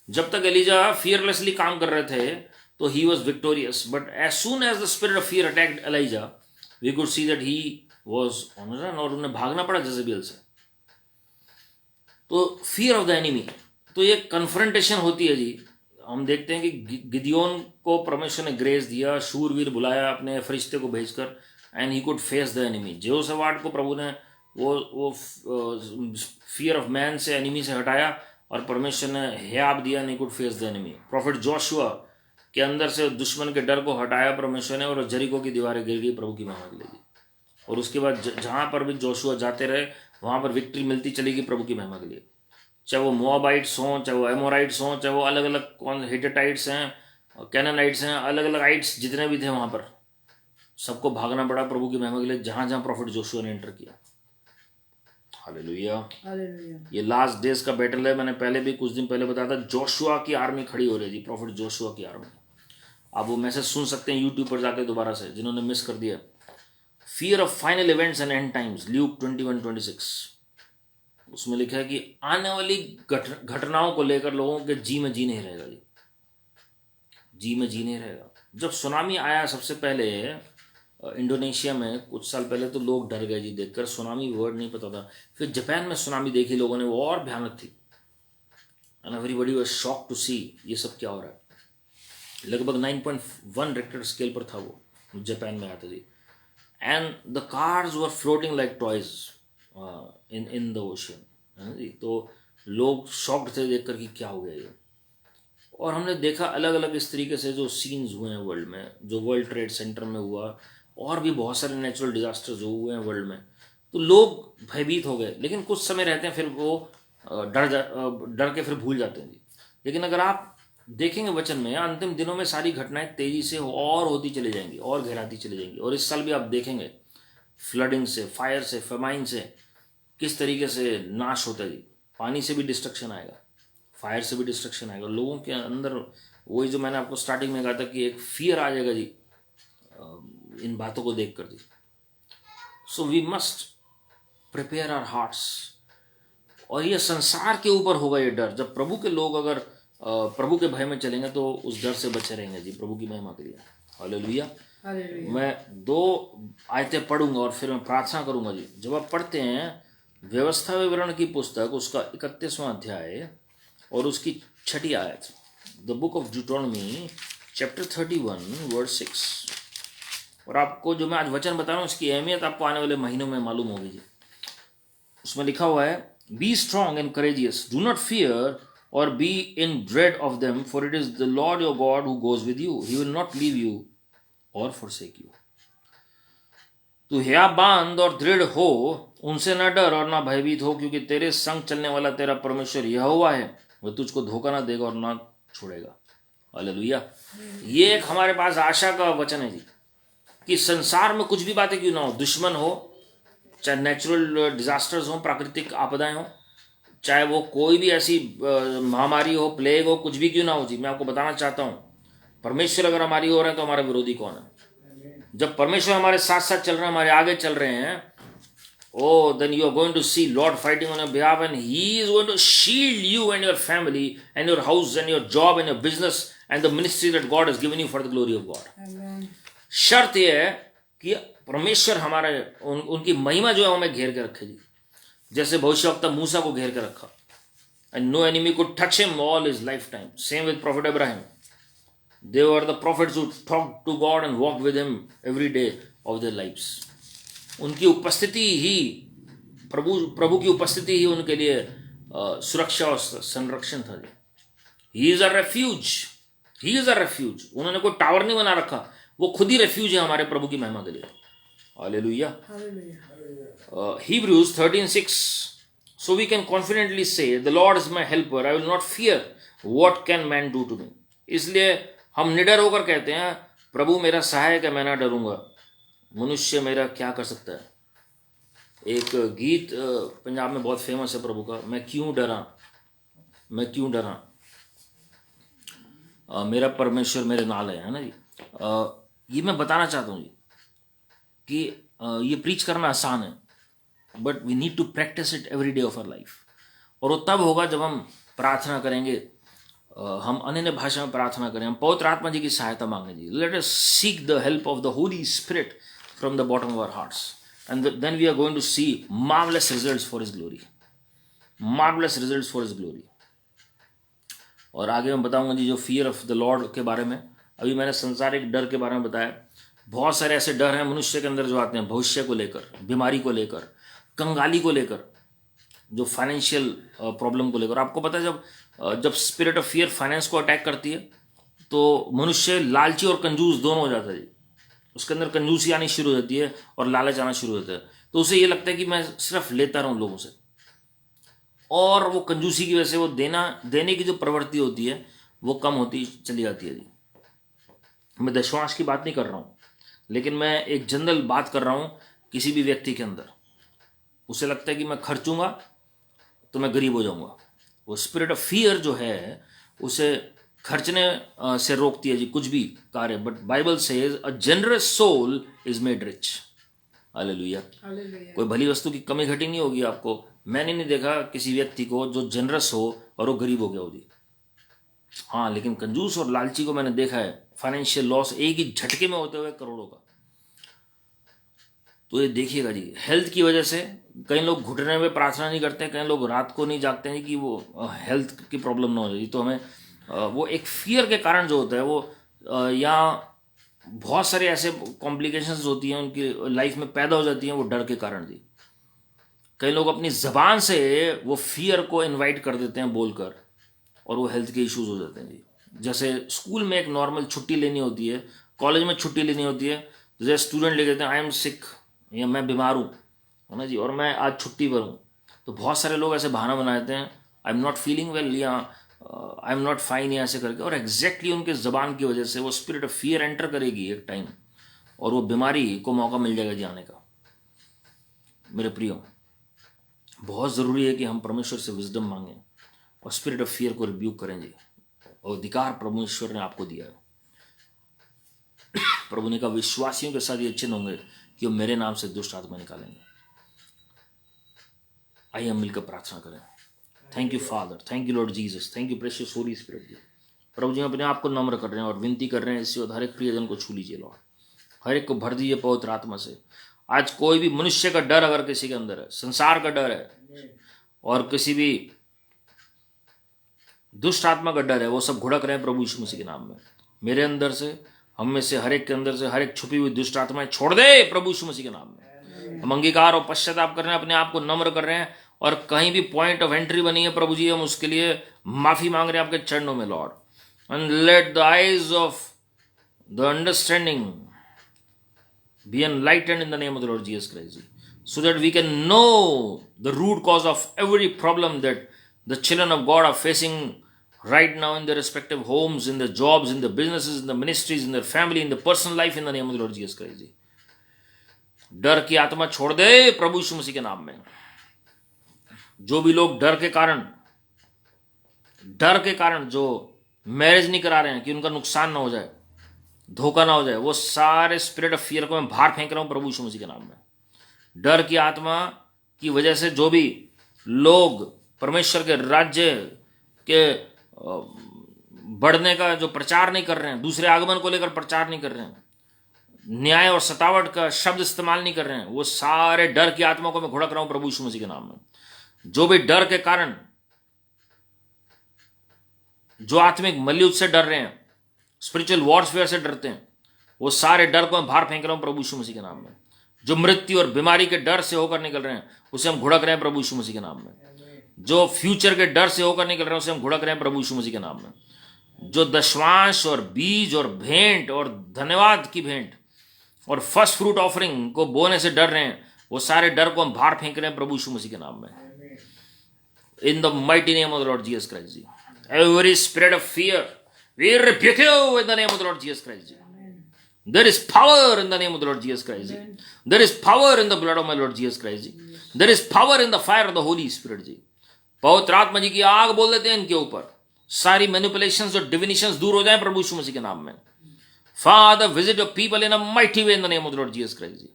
जब तक एलिजा fearlessly काम कर रहे थे तो he was victorious, but as soon as the spirit of fear attacked Elijah, we could see that he was on a run, और उन्हें भागना पड़ा जजेबेल से। तो फियर ऑफ द एनिमी, तो ये कन्फ्रंटेशन होती है जी। हम देखते हैं कि गिदियोन को परमेश्वर ने ग्रेस दिया, शूरवीर बुलाया अपने फरिश्ते को भेजकर, and he could face the enemy. Jehoshaphat को प्रभु ने वो फियर ऑफ मैन से, एनिमी से हटाया, और परमेश्वर ने हियाब दिया, नहीं could face the enemy. Prophet Joshua के अंदर से दुश्मन के डर को हटाया परमेश्वर ने, और जरीको की दीवारें गिर गई प्रभु की महिमा के लिए। और उसके बाद जहाँ पर भी जोशुआ जाते रहे वहाँ पर विक्ट्री मिलती चलेगी प्रभु की महिमा के लिए। चाहे वो मोआबाइट्स हों, चाहे वो एमोराइट्स हों, चाहे वो अलग अलग कौन हिटिटाइट्स हैं, कैनानाइट्स हैं, अलग अलग आइट्स जितने भी थे वहाँ पर सबको भागना पड़ा प्रभु की महिमा के लिए, जहाँ जहाँ प्रॉफिट जोशुआ ने एंटर किया। Hallelujah, hallelujah. ये लास्ट डेज का बैटल है। मैंने पहले भी कुछ दिन पहले बताया था, जोशुआ की आर्मी खड़ी हो रही थी, प्रॉफिट जोशुआ की आर्मी। आप वो मैसेज सुन सकते हैं यूट्यूब पर जाकर दोबारा से, जिन्होंने मिस कर दिया। Fear of final events and and times, Luke 21:26, उसमें लिखा है कि आने वाली घटनाओं को लेकर लोगों के जी में जी नहीं रहेगा जी, जी में जी नहीं रहेगा। जब सुनामी आया सबसे पहले इंडोनेशिया में कुछ साल पहले, तो लोग डर गए जी देखकर, सुनामी वर्ड नहीं पता था। फिर जापान में सुनामी देखी लोगों ने, वो और भयानक थी, and everybody was shocked to see ये सब क्या हो रहा है। लगभग 9.1 रिक्टर स्केल पर था वो, जापान में आया था जी। And the cars were floating like toys in the ocean जी। तो लोग शॉक्ड थे देखकर कि क्या हो गया ये। और हमने देखा अलग अलग इस तरीके से जो सीन्स हुए हैं वर्ल्ड में, जो वर्ल्ड ट्रेड सेंटर में हुआ, और भी बहुत सारे नेचुरल डिजास्टर जो हुए हैं वर्ल्ड में, तो लोग भयभीत हो गए। लेकिन कुछ समय रहते हैं फिर वो डर के फिर भूल जाते हैं जी। लेकिन अगर आप देखेंगे वचन में, अंतिम दिनों में सारी घटनाएं तेजी से और होती चली जाएंगी और गहराती चली जाएंगी। और इस साल भी आप देखेंगे फ्लडिंग से, फायर से, फेमाइन से किस तरीके से नाश होता है जी। पानी से भी डिस्ट्रक्शन आएगा, फायर से भी डिस्ट्रक्शन आएगा। लोगों के अंदर वही जो मैंने आपको स्टार्टिंग में कहा था कि एक फियर आ जाएगा जी इन बातों को देख कर जी। So we must prepare our hearts. और ये संसार के ऊपर होगा ये डर। जब प्रभु के लोग अगर प्रभु के भय में चलेंगे तो उस डर से बचे रहेंगे जी, प्रभु की महिमा के लिए। हालेलुया। मैं 2 आयतें पढ़ूंगा और फिर मैं प्रार्थना करूंगा जी। जब आप पढ़ते हैं व्यवस्था विवरण की पुस्तक, उसका 31वां अध्याय और उसकी 6ठी आयत, the book of Deuteronomy chapter 31 verse 6, और आपको जो मैं आज वचन बता रहा हूँ इसकी अहमियत आपको आने वाले महीनों में मालूम होगी जी। उसमें लिखा हुआ है, be strong and courageous, do not fear और be in dread of them, for it is the Lord your God who goes with you, he will not leave you और forsake you। तू हयाबांद और दृढ़ हो, उनसे न डर और ना भयभीत हो, क्योंकि तेरे संग चलने वाला तेरा परमेश्वर यहोवा है, वह तुझको धोखा ना देगा और ना छोड़ेगा। हालेलुया। ये एक हमारे पास आशा का वचन है जी, कि संसार में कुछ भी बातें क्यों ना हो, दुश्मन हो, चाहे नेचुरल डिजास्टर्स हो, प्राकृतिक आपदाएं हो, चाहे वो कोई भी ऐसी महामारी हो, प्लेग हो, कुछ भी क्यों ना हो जी, मैं आपको बताना चाहता हूँ, परमेश्वर अगर हमारी हो रहे हैं तो हमारा विरोधी कौन है? जब परमेश्वर हमारे साथ साथ चल रहे हैं, हमारे आगे चल रहे हैं, oh then you are going to see Lord fighting on your behalf, and he is going to shield you and your family and your house and your job and your business and the ministry that God has given you for the glory of God। Amen। शर्त यह है कि परमेश्वर हमारे उनकी महिमा जो है हमें घेर के रखे जी, जैसे भविष्यवक्ता मूसा को घेर के रखा, and no enemy could touch him all his lifetime। Same with Prophet Abraham। They were the prophets who talked to God and walked with him every day of their lives। उनकी उपस्थिति ही प्रभु की उपस्थिति ही उनके लिए सुरक्षा और संरक्षण था। He is a refuge, he is a refuge. उन्होंने कोई टावर नहीं बना रखा, वो खुद ही रेफ्यूज है हमारे प्रभु की महिमा के लिए। Hallelujah. Hebrews 13:6। So we can confidently say, the Lord is my helper, I will not fear what can man do to me। इसलिए हम निडर होकर कहते हैं, प्रभु मेरा सहायक है, मैं ना डरूंगा, मनुष्य मेरा क्या कर सकता है। एक गीत पंजाब में बहुत फेमस है प्रभु का, मैं क्यों डरा, मैं क्यों डरा, मेरा परमेश्वर मेरे नाल है ना जी। ये मैं बताना चाहता हूँ जी कि ये प्रीच करना आसान है, but we need to practice it every day of our life. और वो तब होगा जब हम प्रार्थना करेंगे, हम अन्य भाषा में प्रार्थना करें, हम पवित्र आत्मा जी की सहायता मांगे जी। Let us seek the help of the Holy Spirit from the bottom of our hearts, and then we are going to see marvellous results for his glory, marvellous results for his glory. और आगे मैं बताऊंगा जी जो फियर ऑफ द लॉर्ड के बारे में। अभी मैंने संसारिक डर के बारे में बताया, बहुत सारे ऐसे डर हैं मनुष्य के अंदर जो आते हैं, भविष्य को लेकर, बीमारी को लेकर, कंगाली को लेकर, जो फाइनेंशियल प्रॉब्लम को लेकर। आपको पता है जब स्पिरिट ऑफ फियर फाइनेंस को अटैक करती है तो मनुष्य लालची और कंजूस दोनों हो जाता है जी। उसके अंदर कंजूसी आनी शुरू हो जाती है और लालच आना शुरू होता है, तो उसे ये लगता है कि मैं सिर्फ लेता रहूं लोगों से, और वो कंजूसी की वजह से वो देने की जो प्रवृत्ति होती है वो कम होती चली जाती है जी। मैं दशवांश की बात नहीं कर रहा हूँ, लेकिन मैं एक जनरल बात कर रहा हूँ। किसी भी व्यक्ति के अंदर उसे लगता है कि मैं खर्चूंगा तो मैं गरीब हो जाऊंगा। वो स्पिरिट ऑफ फियर जो है उसे खर्चने से रोकती है जी कुछ भी कार्य। But Bible says a generous soul is made rich. Hallelujah. कोई भली वस्तु की कमी घटी नहीं होगी आपको। मैंने नहीं देखा किसी व्यक्ति को जो जनरस हो और वो गरीब हो गया हो जी। हाँ, लेकिन कंजूस और लालची को मैंने देखा है फाइनेंशियल लॉस एक ही झटके में होते हुए करोड़ों का। तो ये देखिएगा जी, हेल्थ की वजह से कई लोग घुटने में प्रार्थना नहीं करते हैं, कई लोग रात को नहीं जागते हैं कि वो हेल्थ की प्रॉब्लम ना हो जाए। तो हमें वो एक फियर के कारण जो होता है वो या बहुत सारे ऐसे कॉम्प्लिकेशंस होती हैं उनकी लाइफ में पैदा हो जाती हैं वो डर के कारण जी। कई लोग अपनी जबान से वो फियर को इनवाइट कर देते हैं बोलकर, और वो हेल्थ के इश्यूज हो जाते हैं जी। जैसे स्कूल में एक नॉर्मल छुट्टी लेनी होती है, कॉलेज में छुट्टी लेनी होती है, जैसे स्टूडेंट ले कहते हैं आई एम सिक, या मैं बीमार हूँ, है ना जी, और मैं आज छुट्टी पर हूँ। तो बहुत सारे लोग ऐसे बहाना बनाते हैं, आई एम नॉट फीलिंग वेल, या आई एम नॉट फाइन, या ऐसे करके। और एग्जैक्टली उनके ज़बान की वजह से वो स्पिरिट ऑफ फियर एंटर करेगी एक टाइम, और वो बीमारी को मौका मिल जाएगा जी आने का। मेरे प्रियो, बहुत ज़रूरी है कि हम परमेश्वर से विजडम मांगें और स्पिरिट ऑफ फियर को रिब्यूक करें जी। और अधिकार परमेश्वर ने आपको दिया है। प्रभु ने कहा विश्वासियों के साथ ये चिन्ह होंगे कि वो मेरे नाम से दुष्ट आत्मा निकालेंगे। आइए हम मिलकर प्रार्थना करें। Thank you Father, thank you Lord Jesus, thank you precious Holy Spirit ji. प्रभु जी अपने आप को नम्र कर रहे हैं और विनती कर रहे हैं, इससे हर एक प्रियजन को छू लीजिए लॉर्ड, हर एक को भर दीजिए पवित्र आत्मा से। आज कोई भी मनुष्य का डर अगर किसी के अंदर है, संसार का डर है और किसी भी दुष्ट आत्मा का डर है, वो सब घुड़क रहे हैं प्रभु यीशु मसीह के नाम में। मेरे अंदर से हम में से हर एक के अंदर से हर एक छुपी हुई दुष्ट आत्माएं छोड़ दे प्रभु यीशु मसीह के नाम में। हम अंगीकार और पश्चाताप कर रहे हैं, अपने आप को नम्र कर रहे हैं, और कहीं भी पॉइंट ऑफ एंट्री बनी है प्रभु जी, हम उसके लिए माफी मांग रहे हैं आपके चरणों में Lord. And let the eyes of the understanding be enlightened in the name of the Lord Jesus Christ, so that we can know the root cause of every problem that the children of God are facing right now in their respective homes, in their jobs, in their businesses, in the ministries, in their family, in their personal life, in the name of the Lord Jesus Christ. डर की आत्मा छोड़ दे प्रभु यीशु मसीह के नाम में। जो भी लोग डर के कारण जो मैरिज नहीं करा रहे हैं कि उनका नुकसान ना हो जाए, धोखा ना हो जाए, वो सारे स्पिरिट ऑफ फियर को मैं बाहर फेंक रहा हूं प्रभु यीशु मसीह के नाम में। डर की आत्मा की वजह से जो भी लोग परमेश्वर के राज्य के बढ़ने का जो प्रचार नहीं कर रहे हैं, दूसरे आगमन को लेकर प्रचार नहीं कर रहे हैं, न्याय और सतावट का शब्द इस्तेमाल नहीं कर रहे हैं, वो सारे डर की आत्मा को मैं घुड़क रहा हूं प्रभु यीशु मसीह के नाम में। जो भी डर के कारण, जो आत्मिक मल्लयुद्ध से डर रहे हैं, स्पिरिचुअल वॉरफेयर से डरते हैं, वो सारे डर को मैं बाहर फेंक रहा हूं प्रभु यीशु मसीह के नाम में। जो मृत्यु और बीमारी के डर से होकर निकल रहे हैं, उसे हम घुड़क रहे हैं प्रभु यीशु मसीह के नाम में। जो फ्यूचर के डर से होकर निकल रहे हैं, उसे हम घुड़क रहे हैं प्रभु यीशु मसीह के नाम में। जो दशवांश और बीज और भेंट और धन्यवाद की भेंट और फर्स्ट फ्रूट ऑफरिंग को बोने से डर रहे हैं, वो सारे डर को हम बाहर फेंक रहे हैं प्रभु यीशु मसीह के नाम में। In the mighty name of the Lord Jesus Christ, every spirit of fear we rebuke you in the name of the Lord Jesus Christ. There is power in the name of the Lord Jesus Christ. There is power in the blood of my Lord Jesus Christ. There is power in the fire of the Holy Spirit जी। पवित्र आत्मा जी की आग बोल देते हैं इनके ऊपर, सारी मैनिपुलेशंस और डिविनिशंस दूर हो जाएं प्रभु यीशु मसीह के नाम में। Father, visit your people in a mighty way in the name of the Lord Jesus Christ जी।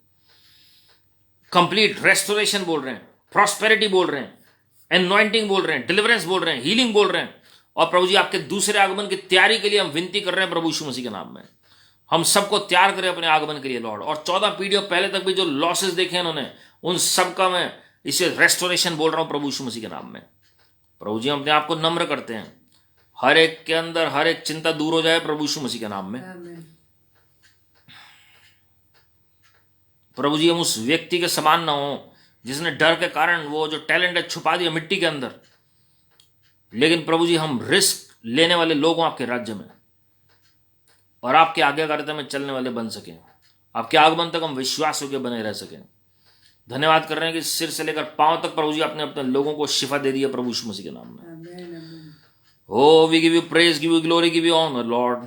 कंप्लीट रेस्टोरेशन बोल रहे हैं, प्रॉस्पेरिटी बोल रहे हैं, एनॉइंटिंग बोल रहे हैं, डिलीवरेंस बोल रहे हैं, हीलिंग बोल रहे हैं, और प्रभु जी आपके दूसरे आगमन की तैयारी के लिए हम विनती कर रहे हैं प्रभु यीशु मसीह के नाम में। हम सबको तैयार करें अपने आगमन के लिए लॉर्ड। और 14 पीढ़ियों पहले तक भी जो लॉसेस देखे उन्होंने, उन सब का मैं इसे रेस्टोरेशन बोल रहा हूं प्रभु यीशु मसीह के नाम में। प्रभु जी हम अपने आप को नम्र करते हैं, हर एक के अंदर हर एक चिंता दूर हो जाए प्रभु यीशु मसीह के नाम में। प्रभु जी हम उस व्यक्ति के समान ना हो जिसने डर के कारण वो जो टैलेंट है छुपा दिया मिट्टी के अंदर, लेकिन प्रभु जी हम रिस्क लेने वाले लोग हों आपके राज्य में, और आपके आज्ञाकारिता में चलने वाले बन सकें, आपके आगमन तक हम विश्वास होकर बने रह सकें। धन्यवाद कर रहे हैं कि सिर से लेकर पांव तक प्रभु जी आपने अपने लोगों को शिफा दे दिया प्रभु यीशु मसीह के नाम में। Oh we give you praise, give you glory, give you honour lord.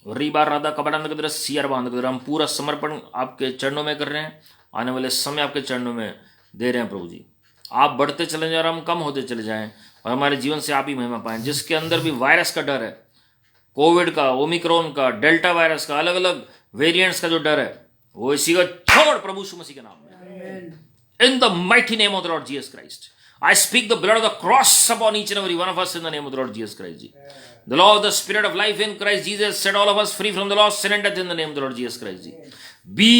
रीबा राधा कबड़ान की तरह सियर बांध कर हम पूरा समर्पण आपके चरणों में कर रहे हैं, आने वाले समय आपके चरणों में दे रहे हैं प्रभु जी। आप बढ़ते चले जाए और हम कम होते चले जाएं, और हमारे जीवन से आप ही महिमा पाएं। जिसके अंदर भी वायरस का डर है, कोविड का, ओमिक्रॉन का, डेल्टा वायरस का, अलग अलग वेरिएंट्स का जो डर है, वो इसी को छोड़ प्रभु यीशु मसीह के नाम में। In the mighty name of the Lord Jesus Christ, I speak the blood of the cross upon each and every one of us in the name of the Lord Jesus Christ. The law of the Spirit of life in Christ Jesus set all of us free from the law of sin and death in the name of the Lord Jesus Christ. Be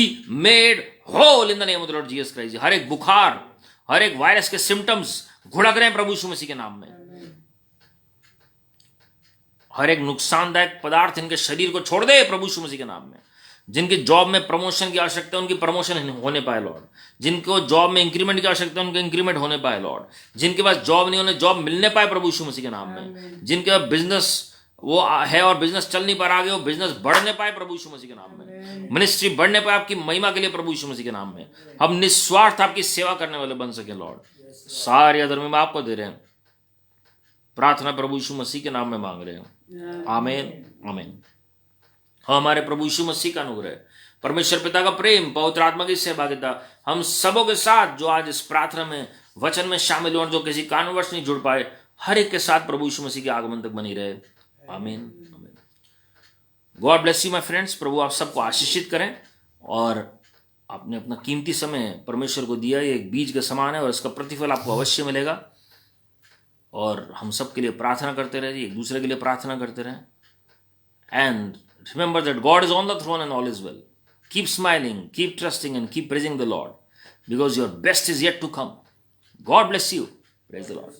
made whole in the name of the Lord Jesus Christ. हर एक बुखार, हर एक वायरस के सिम्टम्स घुड़क रहे हैं प्रभु यीशु मसीह के नाम में। हर एक नुकसानदायक पदार्थ इनके शरीर को छोड़ दे प्रभु यीशु मसीह के नाम में। जिनकी जॉब में प्रमोशन की आवश्यकता है उनकी प्रमोशन होने पाए लॉर्ड। जिनको जॉब में इंक्रीमेंट की आवश्यकता है उनके इंक्रीमेंट होने पाए लॉर्ड। जिनके पास जॉब नहीं, उन्हें जॉब मिलने पाए प्रभु यीशु मसीह के नाम में। जिनके पास बिजनेस वो है और बिजनेस चल नहीं पा रहा आगे, वो बिजनेस बढ़ने पाए प्रभु यीशु मसीह के नाम में। मिनिस्ट्री बढ़ने पाए आपकी महिमा के लिए प्रभु यीशु मसीह के नाम में। हम निस्वार्थ आपकी सेवा करने वाले बन सके लॉर्ड। सारी अधर्मी में आपको दे रहे हैं, प्रार्थना प्रभु यीशु मसीह के नाम में मांग रहे हैं। आमीन आमीन। हमारे प्रभु यीशु मसीह का अनुग्रह, परमेश्वर पिता का प्रेम, पवित्र आत्मा की सहभागिता हम सबों के साथ जो आज इस प्रार्थना में वचन में शामिल हो, जो किसी कारणवश नहीं जुड़ पाए, हर एक के साथ प्रभु यीशु मसीह के आगमन तक बनी रहे। आमीन आमीन। God bless you my friends. प्रभु आप सबको आशीषित करें, और आपने अपना कीमती समय परमेश्वर को दिया, ये एक बीज के समान है और इसका प्रतिफल आपको अवश्य मिलेगा। और हम सब के लिए प्रार्थना करते रहिए, एक दूसरे के लिए प्रार्थना करते रहें। And remember that God is on the throne and all is well. Keep smiling, keep trusting, and keep praising the Lord, because your best is yet to come. God bless you. Praise the Lord.